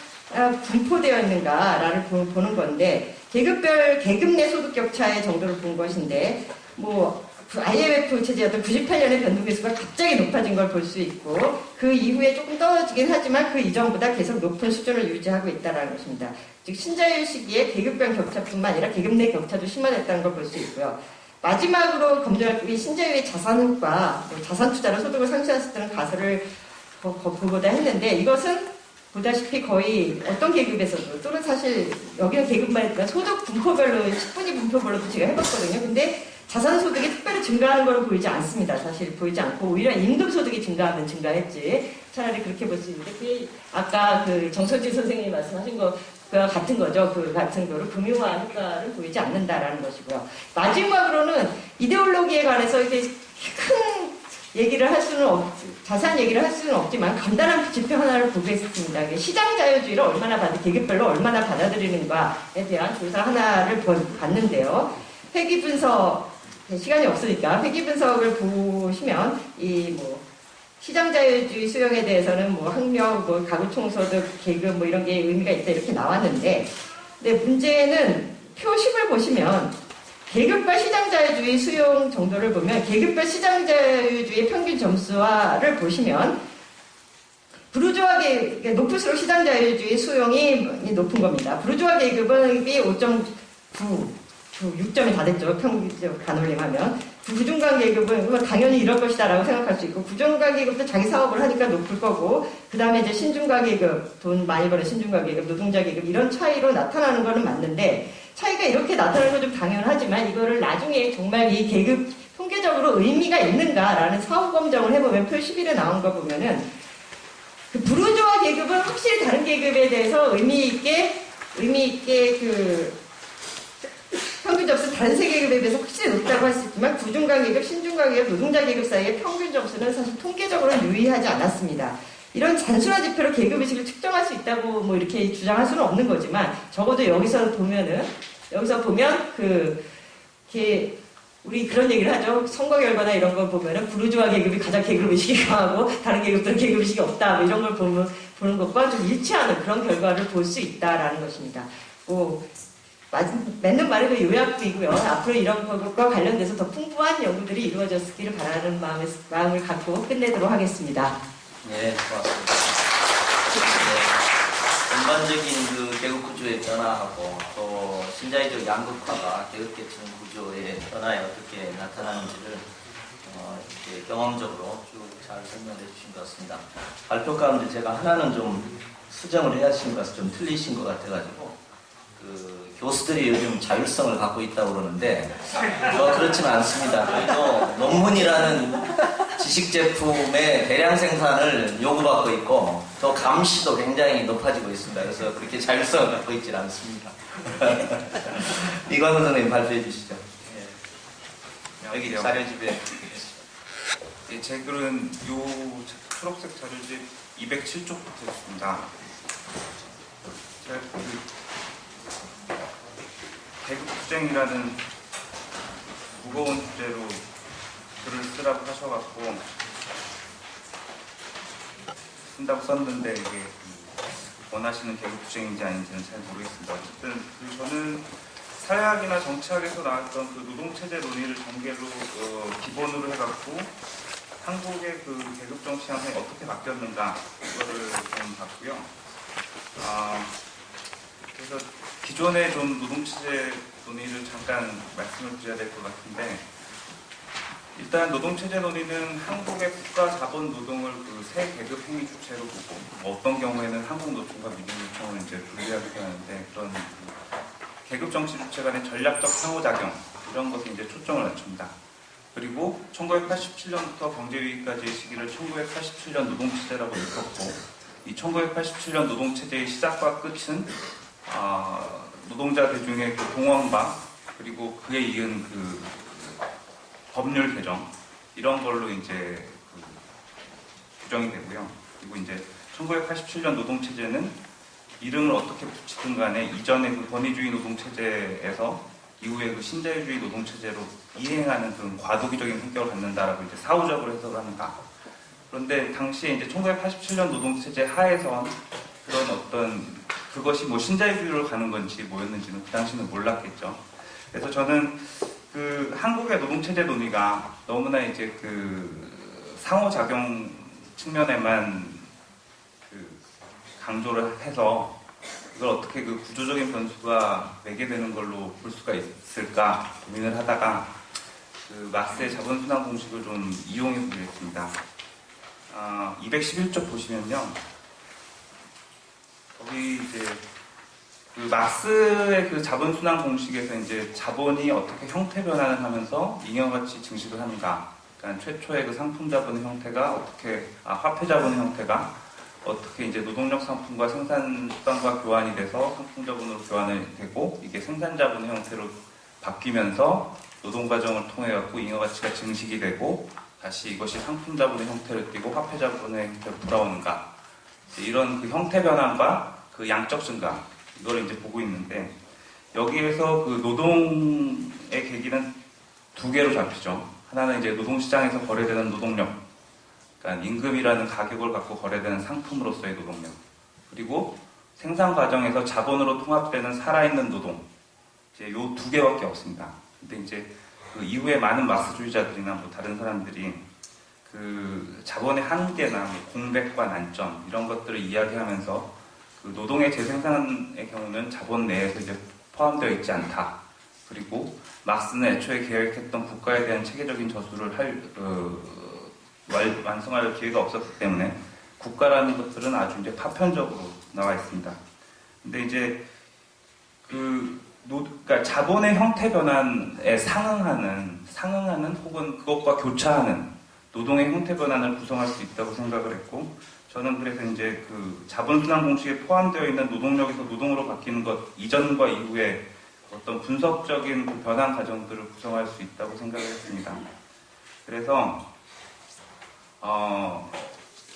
분포되어 있는가를 보는 건데, 계급별 계급 내 소득 격차의 정도를 본 것인데 뭐 IMF 체제였던 98년의 변동계수가 갑자기 높아진 걸 볼 수 있고 그 이후에 조금 떨어지긴 하지만 그 이전보다 계속 높은 수준을 유지하고 있다는 것입니다. 즉 신자유의 시기에 계급별 격차뿐만 아니라 계급 내 격차도 심화됐다는 걸 볼 수 있고요. 마지막으로 검증할 신자유의 자산과 자산 투자로 소득을 상쇄했었다는 가설을 보고자 했는데 이것은 보다시피 거의 어떤 계급에서도 또는 사실 여기는 계급만 했지만 소득 분포별로 10분위 분포별로도 제가 해봤거든요. 근데 자산 소득이 특별히 증가하는 것은 보이지 않습니다. 사실 보이지 않고 오히려 임금 소득이 증가하면 증가했지. 차라리 그렇게 볼 수 있는데 그게 아까 그 정석진 선생님이 말씀하신 거와 같은 거죠. 그 같은 거로 금융화 효과를 보이지 않는다라는 것이고요. 마지막으로는 이데올로기에 관해서 이렇게 큰 얘기를 할 수는 자세한 얘기를 할 수는 없지만 간단한 지표 하나를 보겠습니다. 시장 자유주의를 얼마나 계급별로 얼마나 받아들이는가에 대한 조사 하나를 봤는데요. 회귀 분석 시간이 없으니까 회귀 분석을 보시면 시장 자유주의 수용에 대해서는 학력, 가구 총소득, 계급 이런 게 의미가 있다 이렇게 나왔는데, 근데 문제는 표 10을 보시면 계급별 시장자유주의 수용 정도를 보면 계급별 시장자유주의 평균 점수화를 보시면 부르주아 계급이 높을수록 시장자유주의 수용이 높은 겁니다. 부르주아 계급은 5.9, 6점이 다 됐죠. 평균 반올림하면. 부중간 계급은 당연히 이럴 것이다 라고 생각할 수 있고 부중간 계급도 자기 사업을 하니까 높을 거고 그 다음에 이제 신중간 계급, 돈 많이 버는 신중간 계급, 노동자 계급 이런 차이로 나타나는 거는 맞는데 차이가 이렇게 나타나는 건 좀 당연하지만 이거를 나중에 정말 이 계급 통계적으로 의미가 있는가라는 사후 검증을 해보면 표 11에 나온 거 보면은 그 부르주아 계급은 확실히 다른 계급에 대해서 의미 있게 그 평균 점수 다른 세 계급에 비해서 확실히 높다고 할 수 있지만 부중간 계급, 신중간 계급, 노동자 계급 사이의 평균 점수는 사실 통계적으로 유의하지 않았습니다. 이런 단순한 지표로 계급의식을 측정할 수 있다고 이렇게 주장할 수는 없는 거지만 적어도 여기서 보면 우리 그런 얘기를 하죠. 선거 결과나 이런 걸 보면은 부르주아 계급이 가장 계급의식이 강하고 다른 계급들은 계급의식이 없다 뭐 이런 걸 보는 것과 좀 일치하는 그런 결과를 볼 수 있다라는 것입니다. 맺는 말이 그 요약이고요. 앞으로 이런 것과 관련돼서 더 풍부한 연구들이 이루어졌기를 바라는 마음을 갖고 끝내도록 하겠습니다. 네, 고맙습니다. 네, 전반적인 그 계급 구조의 변화하고 또 신자유적 양극화가 계급계층 구조의 변화에 어떻게 나타나는지를 이렇게 경험적으로 쭉 잘 설명해 주신 것 같습니다. 발표 가운데 제가 하나는 좀 수정을 해야 하신 것이 좀 틀리신 것 같아가지고 교수들이 요즘 자율성을 갖고 있다고 그러는데 그렇지는 않습니다. 그래도 논문이라는 지식 제품의 대량 생산을 요구받고 있고 또 감시도 굉장히 높아지고 있습니다. 그래서 그렇게 자율성을 갖고 있지는 않습니다. 이광훈 선생님 발표해 주시죠. 여기 자료집에 네, 제 글은 요 초록색 자료집 207쪽부터 있습니다. 제가 계급투쟁이라는 무거운 주제로 글을 쓰라고 하셔갖고 쓴다고 썼는데 이게 원하시는 계급투쟁인지 아닌지는 잘 모르겠습니다. 어쨌든 저는 사회학이나 정치학에서 나왔던 그 노동체제 논의를 전개로 기본으로 해갖고 한국의 그 계급정치 양상이 어떻게 바뀌었는가 이거를 좀 봤고요. 그래서 기존의 좀 노동체제 논의를 잠깐 말씀을 드려야 될 것 같은데 일단 노동체제 논의는 한국의 국가 자본 노동을 그 세 계급 행위 주체로 보고 어떤 경우에는 한국노총과 민주노총을 이제 분리하게 하는데 그런 계급 정치 주체 간의 전략적 상호작용 이런 것에 이제 초점을 맞춥니다. 그리고 1987년부터 경제위기까지의 시기를 1987년 노동체제라고 일컫고 이 1987년 노동체제의 시작과 끝은 노동자 대중의 그 동원과 그리고 그에 이은 그 법률 개정 이런 걸로 이제 규정이 되고요. 그리고 이제 1987년 노동체제는 이름을 어떻게 붙이든 간에 이전의 그 권위주의 노동체제에서 이후에 그 신자유주의 노동체제로 이행하는 그런 과도기적인 성격을 갖는다라고 이제 사후적으로 해석을 합니다. 그런데 당시에 이제 1987년 노동체제 하에선 그런 어떤 그것이 뭐 신자유주의로 가는 건지 뭐였는지는 그 당시는 몰랐겠죠. 그래서 저는 그 한국의 노동체제 논의가 너무나 이제 그 상호작용 측면에만 그 강조를 해서 이걸 어떻게 그 구조적인 변수가 매개되는 걸로 볼 수가 있을까 고민을 하다가 그 막스의 자본순환 공식을 좀 이용해 보겠습니다. 211쪽 보시면요. 거기 이제 그 막스의 그 자본순환 공식에서 이제 자본이 어떻게 형태 변환을 하면서 잉여가치 증식을 합니다. 그러니까 최초의 그 상품 자본의 형태가 어떻게, 화폐 자본의 형태가 어떻게 이제 노동력 상품과 생산 수단과 교환이 돼서 상품 자본으로 교환이 되고 이게 생산 자본의 형태로 바뀌면서 노동 과정을 통해 갖고 잉여 가치가 증식이 되고 다시 이것이 상품 자본의 형태를 띠고 화폐 자본의 형태로 돌아오는가 이런 그 형태 변환과 그 양적 증가 이걸 이제 보고 있는데 여기에서 그 노동의 계기는 두 개로 잡히죠. 하나는 이제 노동시장에서 거래되는 노동력 그러니까 임금이라는 가격을 갖고 거래되는 상품으로서의 노동력 그리고 생산 과정에서 자본으로 통합되는 살아있는 노동 이제 요 두 개밖에 없습니다. 근데 이제 그 이후에 많은 막스주의자들이나 뭐 다른 사람들이 그 자본의 한계나 뭐 공백과 난점 이런 것들을 이야기하면서 그 노동의 재생산의 경우는 자본 내에서 이제 포함되어 있지 않다. 그리고 막스는 애초에 계획했던 국가에 대한 체계적인 저수를 완성할 기회가 없었기 때문에 국가라는 것들은 아주 이제 파편적으로 나와 있습니다. 근데 이제 그러니까 자본의 형태 변환에 상응하는 혹은 그것과 교차하는 노동의 형태 변환을 구성할 수 있다고 생각을 했고 저는 그래서 이제 그 자본순환 공식에 포함되어 있는 노동력에서 노동으로 바뀌는 것 이전과 이후에 어떤 분석적인 그 변환 과정들을 구성할 수 있다고 생각을 했습니다. 그래서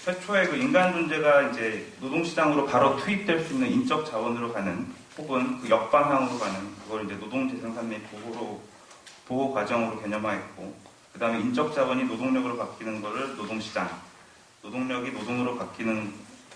최초의 그 인간 존재가 이제 노동시장으로 바로 투입될 수 있는 인적 자원으로 가는 혹은 그 역방향으로 가는 그걸 이제 노동재생산 및 보호 과정으로 개념화했고 그 다음에 인적 자원이 노동력으로 바뀌는 것을 노동시장 노동력이 노동으로 바뀌는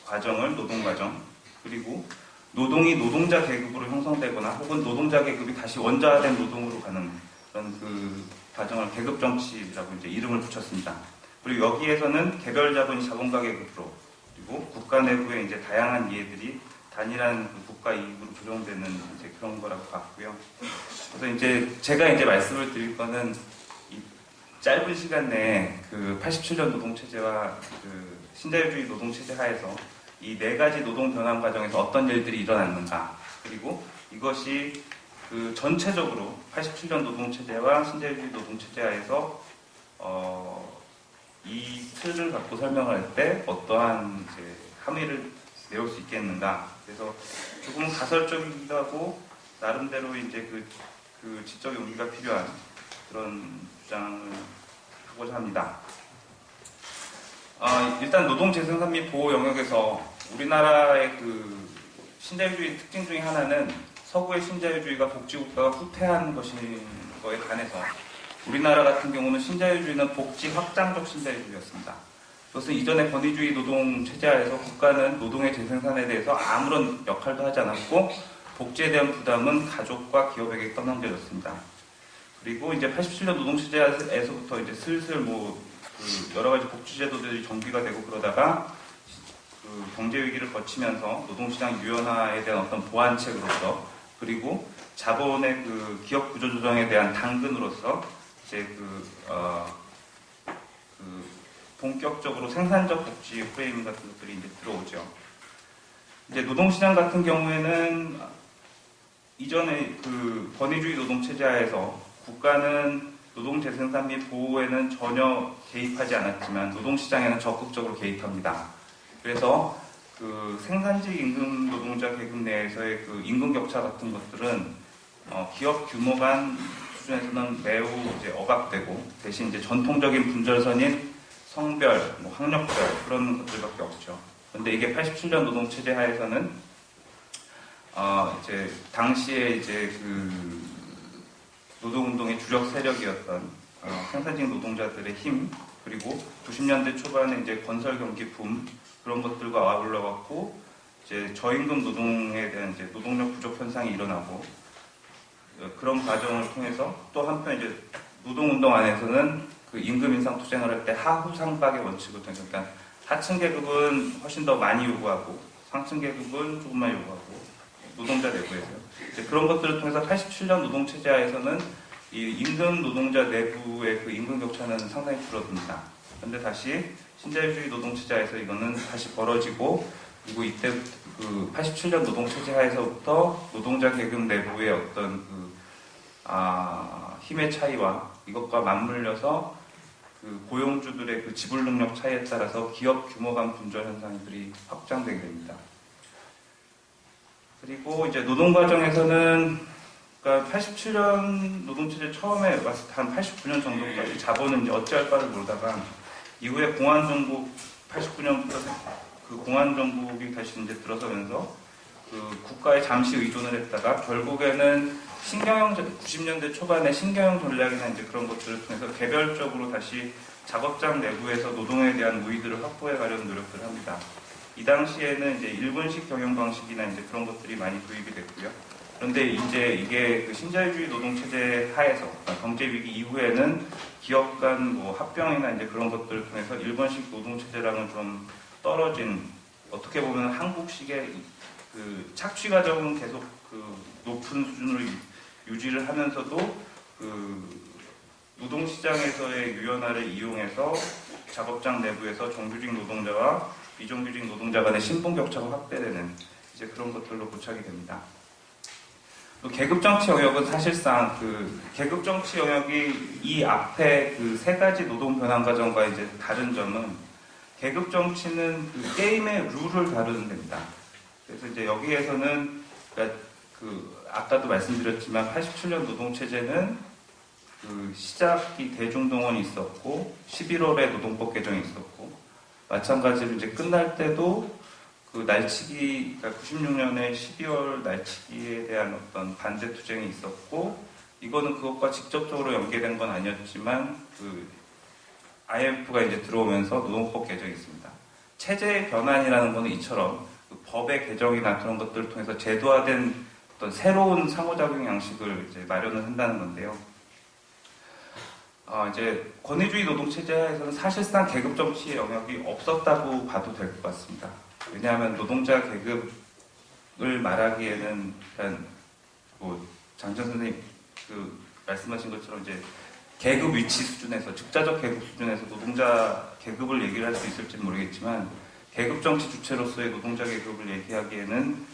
과정을 노동과정 그리고 노동이 노동자 계급으로 형성되거나 혹은 노동자 계급이 다시 원자화된 노동으로 가는 그런 그 과정을 계급정치라고 이제 이름을 붙였습니다. 그리고 여기에서는 개별 자본이 자본가 계급으로 그리고 국가 내부의 이제 다양한 이해들이 단일한 그 국가 이익으로 조정되는 이제 그런 거라고 봤고요. 그래서 이제 제가 이제 말씀을 드릴 거는 이 짧은 시간 내에 그 87년 노동체제와 그 신자유주의 노동체제 하에서 이 네 가지 노동 변환 과정에서 어떤 일들이 일어났는가 그리고 이것이 그 전체적으로 87년 노동체제와 신자유주의 노동체제 하에서 이 틀을 갖고 설명할 때 어떠한 이제 함의를 내올 수 있겠는가. 그래서 조금 가설적이기도 하고 나름대로 이제 그 지적 용기가 필요한 그런 주장을 하고자 합니다. 일단 노동 재생산 및 보호 영역에서 우리나라의 그 신자유주의 특징 중에 하나는 서구의 신자유주의가 복지국가가 후퇴한 것인 거에 관해서 우리나라 같은 경우는 신자유주의는 복지 확장적 신자유주의였습니다. 그것은 이전의 권위주의 노동 체제하에서 국가는 노동의 재생산에 대해서 아무런 역할도 하지 않았고 복지에 대한 부담은 가족과 기업에게 떠넘겨졌습니다. 그리고 이제 87년 노동 체제에서부터 이제 슬슬 그 여러 가지 복지 제도들이 정비가 되고 그러다가 그 경제 위기를 거치면서 노동시장 유연화에 대한 어떤 보완책으로서 그리고 자본의 그 기업 구조 조정에 대한 당근으로서 이제 본격적으로 생산적 복지 프레임 같은 것들이 이제 들어오죠. 이제 노동시장 같은 경우에는 이전에 그 권위주의 노동체제 하에서 국가는 노동 재생산 및 보호에는 전혀 개입하지 않았지만 노동시장에는 적극적으로 개입합니다. 그래서 그 생산직 임금 노동자 계급 내에서의 그 임금 격차 같은 것들은 기업 규모 간 수준에서는 매우 이제 억압되고 대신 이제 전통적인 분절선인 성별, 학력별 그런 것들밖에 없죠. 그런데 이게 87년 노동체제 하에서는 이제 당시에 이제 그 노동운동의 주력 세력이었던 생산직 노동자들의 힘 그리고 90년대 초반에 이제 건설 경기 붐 그런 것들과 아울러갖고 이제 저임금 노동에 대한 이제 노동력 부족 현상이 일어나고 그런 과정을 통해서 또 한편 이제 노동운동 안에서는 그 임금 인상 투쟁을 할 때 하후 상박의 원칙을 통해서 그러니까 하층 계급은 훨씬 더 많이 요구하고 상층 계급은 조금만 요구하고 노동자 내부에서요. 이제 그런 것들을 통해서 87년 노동체제하에서는 이 임금 노동자 내부의 그 임금 격차는 상당히 줄어듭니다. 그런데 다시 신자유주의 노동체제하에서 이거는 다시 벌어지고 그리고 이때 그 87년 노동체제하에서부터 노동자 계급 내부의 어떤 힘의 차이와 이것과 맞물려서 그 고용주들의 그 지불 능력 차이에 따라서 기업 규모 간 분절 현상들이 확장되게 됩니다. 그리고 이제 노동 과정에서는 그러니까 87년 노동체제 처음에 왔을 때 한 89년 정도까지 자본은 이제 어찌할 바를 모르다가 이후에 공안정국 89년부터 그 공안정국이 다시 이제 들어서면서 그 국가에 잠시 의존을 했다가 결국에는 신경영 90년대 초반에 신경영 전략이나 이제 그런 것들을 통해서 개별적으로 다시 작업장 내부에서 노동에 대한 우위들을 확보해 가려는 노력들을 합니다. 이 당시에는 이제 일본식 경영 방식이나 이제 그런 것들이 많이 도입이 됐고요. 그런데 이제 이게 그 신자유주의 노동체제 하에서 경제 위기 이후에는 기업 간 뭐 합병이나 이제 그런 것들을 통해서 일본식 노동체제랑은 좀 떨어진 어떻게 보면 한국식의 그 착취 과정은 계속 그 높은 수준으로 유지를 하면서도 그 노동시장에서의 유연화를 이용해서 작업장 내부에서 정규직 노동자와 비정규직 노동자 간의 신분 격차가 확대되는 이제 그런 것들로 고착이 됩니다. 또 계급정치 영역은 사실상 그 계급정치 영역이 이 앞에 그 세 가지 노동 변환 과정과 이제 다른 점은 계급정치는 그 게임의 룰을 다루는 데입니다. 그래서 이제 여기에서는 그러니까 그 아까도 말씀드렸지만 87년 노동체제는 그 시작이 대중동원이 있었고 11월에 노동법 개정이 있었고 마찬가지로 이제 끝날 때도 그 날치기 그러니까 96년에 12월 날치기에 대한 어떤 반대 투쟁이 있었고 이거는 그것과 직접적으로 연계된 건 아니었지만 그 IMF가 이제 들어오면서 노동법 개정이 있습니다. 체제의 변환이라는 거는 이처럼 그 법의 개정이나 그런 것들을 통해서 제도화된 어떤 새로운 상호작용 양식을 이제 마련을 한다는 건데요. 이제 권위주의 노동체제에서는 사실상 계급정치의 영역이 없었다고 봐도 될 것 같습니다. 왜냐하면 노동자 계급을 말하기에는 일단 뭐 장전 선생님 그 말씀하신 것처럼 이제 계급 위치 수준에서 직자적 계급 수준에서 노동자 계급을 얘기를 할 수 있을지 모르겠지만 계급정치 주체로서의 노동자 계급을 얘기하기에는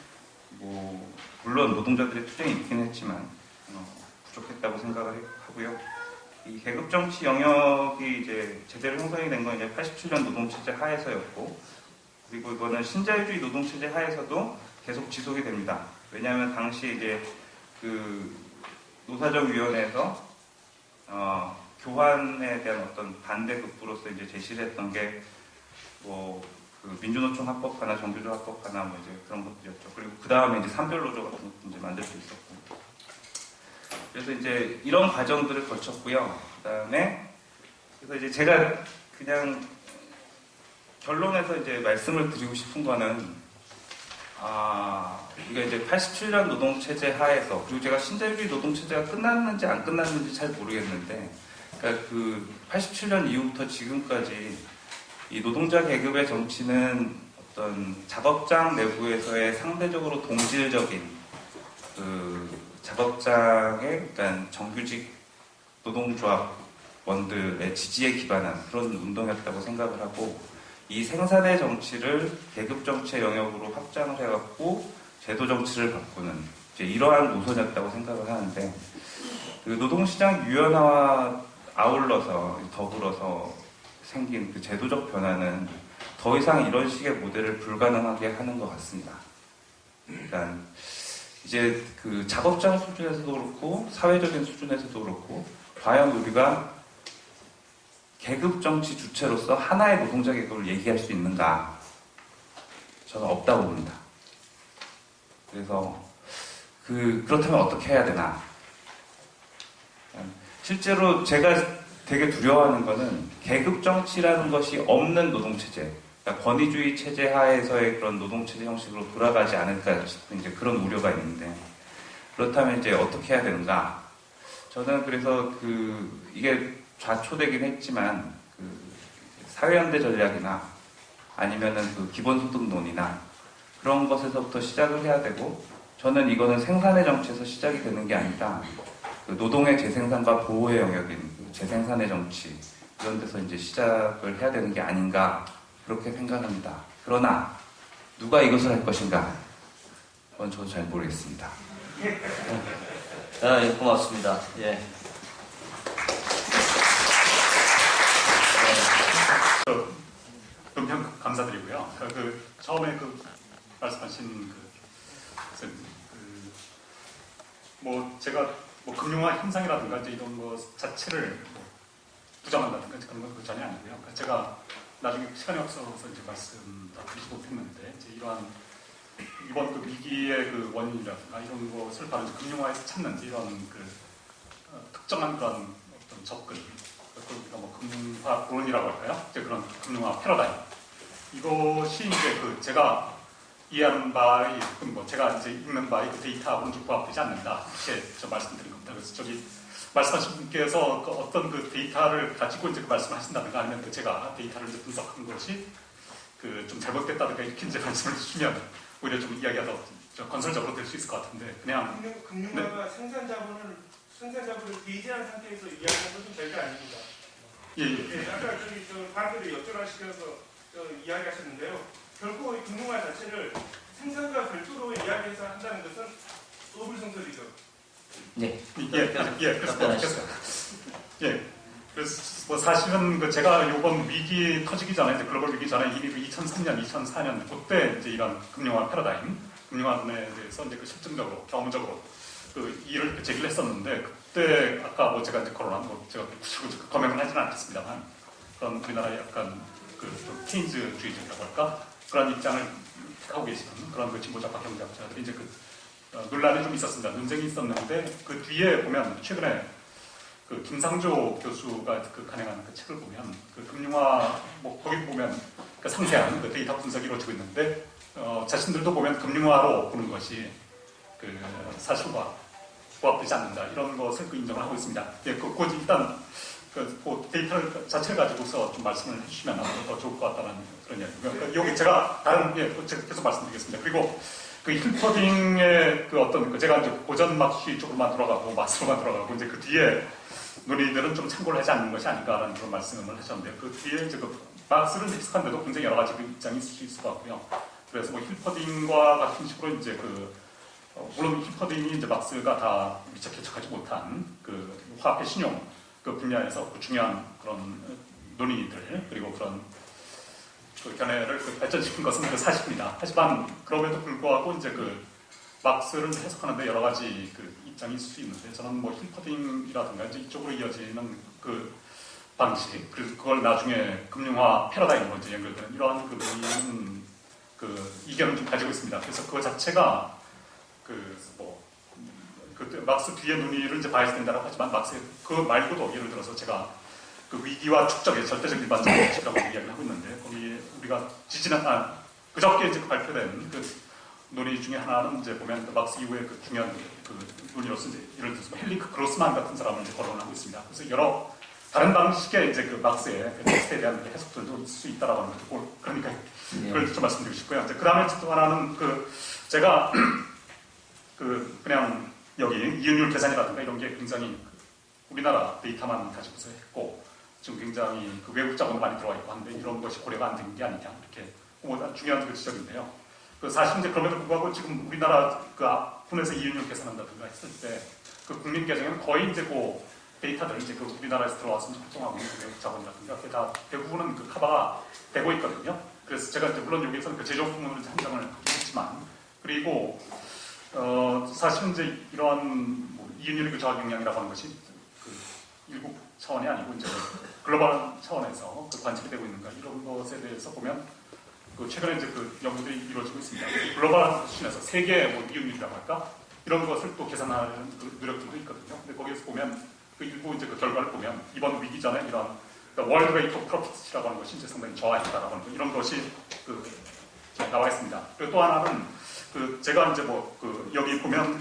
뭐 물론 노동자들의 투쟁이 있긴 했지만 부족했다고 생각을 하고요. 이 계급정치 영역이 이제 제대로 형성이 된 건 이제 87년 노동체제 하에서였고, 그리고 이거는 신자유주의 노동체제 하에서도 계속 지속이 됩니다. 왜냐하면 당시 이제 그 노사정위원회에서 교환에 대한 어떤 반대 극부로서 이제 제시를 했던 게 뭐 그 민주노총 합법화나 정규조 합법화나 뭐 이제 그런 것들이었죠. 그리고 그 다음에 이제 산별노조 같은 것도 이제 만들 수 있었고. 그래서 이제 이런 과정들을 거쳤고요. 그다음에 그래서 이제 제가 그냥 결론에서 이제 말씀을 드리고 싶은 거는 이게 이제 87년 노동체제 하에서 그리고 제가 신자유주의 노동체제가 끝났는지 안 끝났는지 잘 모르겠는데 그러니까 그 87년 이후부터 지금까지 이 노동자 계급의 정치는 어떤 작업장 내부에서의 상대적으로 동질적인 그 작업장의 그러니까 정규직 노동조합원들의 지지에 기반한 그런 운동이었다고 생각을 하고 이 생산의 정치를 계급 정치의 영역으로 확장을 해갖고 제도 정치를 바꾸는 이제 이러한 노선이었다고 생각을 하는데 그 노동시장 유연화와 아울러서 더불어서 생긴 그 제도적 변화는 더 이상 이런 식의 모델을 불가능하게 하는 것 같습니다. 그러니까 이제 그 작업장 수준에서도 그렇고 사회적인 수준에서도 그렇고 과연 우리가 계급 정치 주체로서 하나의 노동자 계급을 얘기할 수 있는가? 저는 없다고 봅니다. 그래서 그렇다면 어떻게 해야 되나? 실제로 제가 되게 두려워하는 거는 계급 정치라는 것이 없는 노동체제. 그러니까 권위주의 체제 하에서의 그런 노동 체제 형식으로 돌아가지 않을까 싶은 이제 그런 우려가 있는데, 그렇다면 이제 어떻게 해야 되는가? 저는 그래서 이게 좌초되긴 했지만 사회연대 전략이나 아니면은 기본소득론이나 그런 것에서부터 시작을 해야 되고, 저는 이거는 생산의 정치에서 시작이 되는 게 아니라 노동의 재생산과 보호의 영역인 재생산의 정치, 이런 데서 이제 시작을 해야 되는 게 아닌가, 그렇게 생각합니다. 그러나 누가 이것을 할 것인가? 그건 저도 잘 모르겠습니다. 예, 고맙습니다. 예. 논평 감사드리고요. 처음에 말씀하신 제가 금융화 현상이라든가 이제 이런 거 자체를 부정한다든가 그런 건 전혀 아니고요. 그러니까 제가 나중에 시간이 없어서 이제 말씀 다 드리지 못했는데, 이제 이번 위기의 원인이라든가 이런 것을 바로 금융화에서 찾는 이런 특정한 그런 어떤 접근, 그걸 우리가 금융화론이라고 할까요? 이제 그런 금융화 패러다임. 이것이 이제 제가 이해하는 바의, 제가 이제 읽는 바의 데이터하고는 좀 부합되지 않는다, 이렇게 말씀드린 겁니다. 그래서 말씀하신 분께서 어떤 데이터를 가지고 이제 말씀하신다든가, 아니면 제가 데이터를 이제 분석한 것이 좀 잘못됐다든가 이렇게 이제 말씀을 주시면 오히려 좀 이야기가 더 건설적으로 될 수 있을 것 같은데, 그냥 금융화가 네. 생산자분을 비대한 상태에서 이야기하는 것은 절대 아닙니다. 예, 아까 반대로 역전하시면서 이야기하셨는데요. 결코 이 금융화 자체를 생산과 별도로 이야기해서 한다는 것은 소불성설이죠. 네. 그래서 사실은 제가 이번 위기 터지기 전에, 이제 글로벌 위기 전에 이미 2003년, 2004년 그때 이제 이런 금융화 패러다임, 금융화론에 대해서 이제 실증적으로, 경험적으로 일을 제기를 했었는데, 그때 아까 제가 이제 코로나 제가 구체적으로 검역을 하지는 않겠습니다만, 그런 우리나라의 약간 케인즈주의적이라고 할까, 그런 입장을 하고 계시는 그런 진보적파 경제학자들이 이제 논란이 좀 있었습니다. 논쟁이 있었는데, 그 뒤에 보면 최근에 김상조 교수가 간행한 책을 보면 금융화 거기 보면 상세한 데이터 분석이 이루어지고 있는데, 자신들도 보면 금융화로 보는 것이 사실과 부합되지 않는다, 이런 것을 인정을 하고 있습니다. 예, 일단 데이터를 자체를 가지고서 좀 말씀을 해주시면 더 좋을 것 같다는 그런 이야기고요. 여기 제가 제가 계속 말씀드리겠습니다. 그리고 힐퍼딩의 제가 이제 고전 막시 쪽으로만 돌아가고 막스로만 돌아가고, 이제 그 뒤에 논의들은 좀 참고를 하지 않는 것이 아닌가라는 그런 말씀을 하셨는데, 그 뒤에 이제 막스는 해석한데도 굉장히 여러 가지 입장이 있을 수 있을 것 같고요. 그래서 힐퍼딩과 같은 식으로 이제 물론 힐퍼딩이 이제 막스가 다 미처 개척하지 못한 화폐 신용 분야에서 중요한 그런 논의들, 그리고 그런 견해를 발전시킨 것은 사실입니다. 하지만 그럼에도 불구하고 이제 막스를 해석하는데 여러 가지 입장이 있을 수 있는데, 저는 힐퍼딩이라든가 이제 이쪽으로 이어지는 방식, 그리고 그걸 나중에 금융화 패러다임으로 이제 연결되는 이러한 논의는 이견을 좀 가지고 있습니다. 그래서 그거 자체가 막스 뒤에 논의를 이제 봐야 된다고 하지만, 막스 그거 말고도 예를 들어서 제가 위기와 축적의 절대적 일반적 법칙이라고 이야기를 하고 있는데, 거기 우리가 그저께 이제 발표된 논의 중에 하나는 이제 보면 막스 이후에 중요한 논의로서 이제 예를 들어서 헬리크 그로스만 같은 사람을 이제 거론을 하고 있습니다. 그래서 여러 다른 방식의 이제 막스의 텍스트에 대한 해석들도 있을 수 있다라고 하는 거, 그러니까 그걸 좀 말씀드리고 싶고요. 그 다음에 또 하나는 제가 그냥 여기 이윤율 계산이라든가 이런 게 굉장히 우리나라 데이터만 가지고서 했고, 지금 굉장히 외국 자본도 많이 들어와 있고 한데, 이런 것이 고려가 안 된 게 아니냐, 이렇게 중요한 지적인데요. 사실 이제 그럼에도 불구하고 지금 우리나라 앞분에서 이윤율 계산한다든가 했을 때 국민 계정에는 거의 이제 데이터들 이제 우리나라에서 들어와서 활동하고 있는 외국 자본이라든가 그게 다 대부분은 커버가 되고 있거든요. 그래서 제가 이제 물론 여기서는 제조 부문을 한정을 했지만, 그리고 사실 이제 이러한 이윤율의 저하 경향이라고 하는 것이 일국 차원이 아니고 이제 글로벌 차원에서 관측이 되고 있는가, 이런 것에 대해서 보면 최근에 이제 연구들이 이루어지고 있습니다. 글로벌한 수준에서 세계 이윤율이라고 할까, 이런 것을 또 계산하는 노력들도 있거든요. 근데 거기에서 보면 일부 이제 결과를 보면 이번 위기 전에 이런 월드 레이트 오브 프로피트라고 하는 것이 이제 상당히 저하했다라고 하는 이런 것이 나와 있습니다. 그리고 또 하나는 제가 이제 여기 보면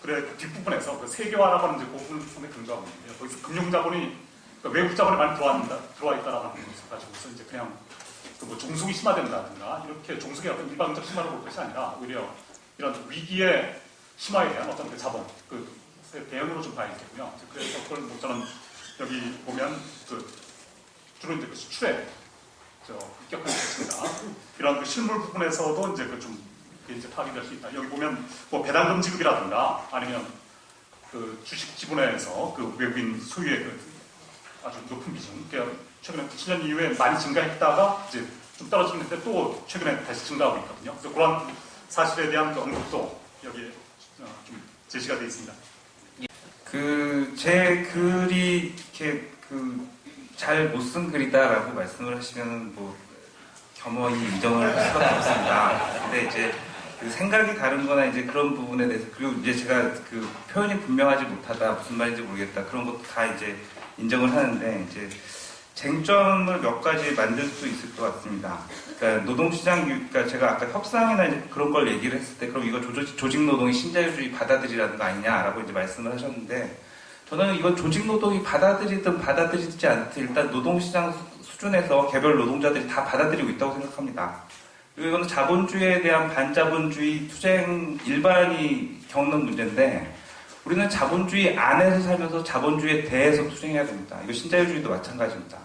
그 뒷부분에서 세계화라고 하는 이제 그 부분을 상당히 강조하고 있는데요. 거기서 금융자본이 외국 자본이 많이 들어와 있다라고 하는 것을 가지고서 이제 그냥 종속이 심화된다든가 이렇게 종속의 어떤 일방적 심화를 볼 것이 아니라 오히려 이런 위기의 심화에 대한 어떤 그 자본, 대응으로 좀 봐야겠고요. 그래서 그걸 저는 여기 보면 주로 이제 수출에 급격한 것입니다. 이런 실물 부분에서도 이제 이제 파악이 될 수 있다. 여기 보면 배당금 지급이라든가 아니면 주식 지분에서 외국인 소유의 아주 높은 비중, 그러니까 최근에 7년 이후에 많이 증가했다가 이제 좀 떨어지는데 또 최근에 다시 증가하고 있거든요. 그래서 그런 사실에 대한 언급도 여기에 좀 제시가 되어 있습니다. 제 글이 이렇게 잘 못 쓴 글이다라고 말씀을 하시면 겸허히 인정을 할 수밖에 없습니다. 근데 이제 생각이 다른거나 이제 그런 부분에 대해서 그리고 이제 제가 표현이 분명하지 못하다 무슨 말인지 모르겠다 그런 것도 다 이제 인정을 하는데 이제 쟁점을 몇 가지 만들 수 있을 것 같습니다. 그러니까 노동시장, 그러니까 제가 아까 협상이나 이제 그런 걸 얘기를 했을 때 그럼 이거 조직노동의 신자유주의 받아들이라는 거 아니냐라고 이제 말씀을 하셨는데 저는 이건 조직노동이 받아들이든 받아들이지 않든 일단 노동시장 수준에서 개별 노동자들이 다 받아들이고 있다고 생각합니다. 그리고 이거는 자본주의에 대한 반자본주의 투쟁 일반이 겪는 문제인데 우리는 자본주의 안에서 살면서 자본주의에 대해서 투쟁해야 됩니다. 이거 신자유주의도 마찬가지입니다.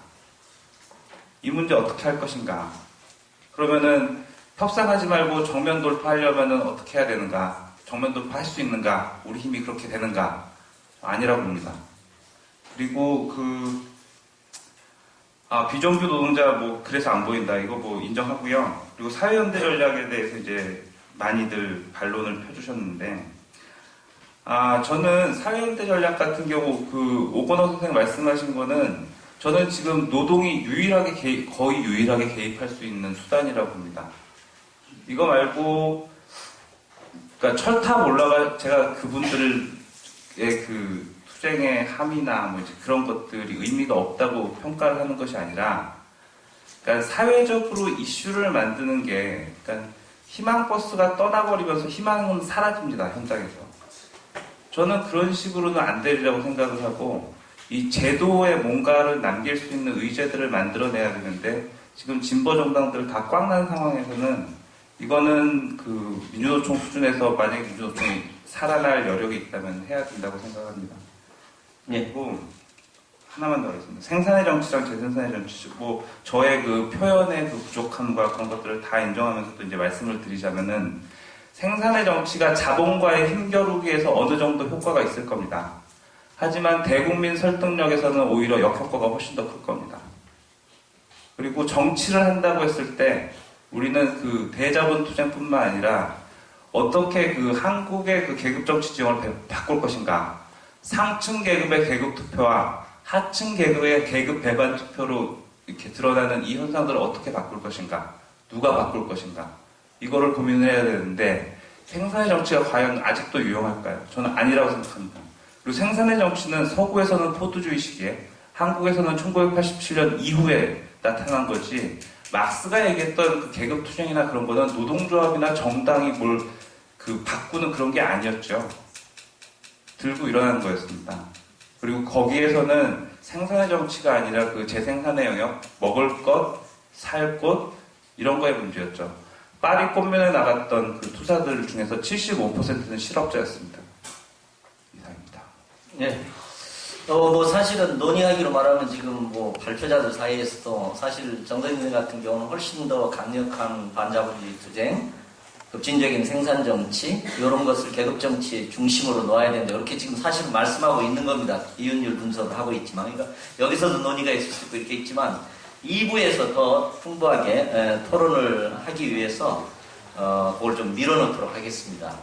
이 문제 어떻게 할 것인가? 그러면은 협상하지 말고 정면 돌파하려면은 어떻게 해야 되는가? 정면 돌파할 수 있는가? 우리 힘이 그렇게 되는가? 아니라고 봅니다. 그리고 비정규 노동자 그래서 안 보인다. 이거 인정하고요. 그리고 사회연대 전략에 대해서 이제 많이들 반론을 펴주셨는데 저는 사회연대 전략 같은 경우 오건호 선생님 말씀하신 거는 저는 지금 노동이 거의 유일하게 개입할 수 있는 수단이라고 봅니다. 이거 말고 그러니까 철탑 제가 그분들의 투쟁의 함이나 이제 그런 것들이 의미가 없다고 평가를 하는 것이 아니라 그러니까 사회적으로 이슈를 만드는 게 그러니까 희망버스가 떠나버리면서 희망은 사라집니다. 현장에서. 저는 그런 식으로는 안 되리라고 생각을 하고 이 제도에 뭔가를 남길 수 있는 의제들을 만들어내야 되는데 지금 진보 정당들 다 꽉 난 상황에서는 이거는 민주노총 수준에서 만약에 민주노총이 살아날 여력이 있다면 해야 된다고 생각합니다. 그리고 하나만 더 하겠습니다. 생산의 정치랑 재생산의 정치, 저의 표현의 부족함과 그런 것들을 다 인정하면서 또 이제 말씀을 드리자면은 생산의 정치가 자본과의 힘겨루기에서 어느 정도 효과가 있을 겁니다. 하지만 대국민 설득력에서는 오히려 역효과가 훨씬 더 클 겁니다. 그리고 정치를 한다고 했을 때 우리는 대자본 투쟁뿐만 아니라 어떻게 한국의 계급 정치 지형을 바꿀 것인가. 상층 계급의 계급 투표와 하층 계급의 계급 배반 투표로 이렇게 드러나는 이 현상들을 어떻게 바꿀 것인가. 누가 바꿀 것인가. 이거를 고민을 해야 되는데 생산의 정치가 과연 아직도 유용할까요? 저는 아니라고 생각합니다. 그리고 생산의 정치는 서구에서는 포도주의 시기에 한국에서는 1987년 이후에 나타난 거지 막스가 얘기했던 계급 투쟁이나 그런 거는 노동조합이나 정당이 뭘 바꾸는 그런 게 아니었죠. 들고 일어나는 거였습니다. 그리고 거기에서는 생산의 정치가 아니라 재생산의 영역, 먹을 것, 살 곳 이런 거의 문제였죠. 파리 꽃면에 나갔던 투사들 중에서 75%는 실업자였습니다. 이상입니다. 네. 사실은 논의하기로 말하면 지금 발표자들 사이에서도 사실 정선생 같은 경우는 훨씬 더 강력한 반자본주의 투쟁, 급진적인 생산 정치, 이런 것을 계급 정치 중심으로 놓아야 된다. 이렇게 지금 사실은 말씀하고 있는 겁니다. 이윤율 분석을 하고 있지만. 그러니까 여기서도 논의가 있을 수 있고 이렇게 있지만 2부에서 더 풍부하게 토론을 하기 위해서 그걸 좀 밀어넣도록 하겠습니다.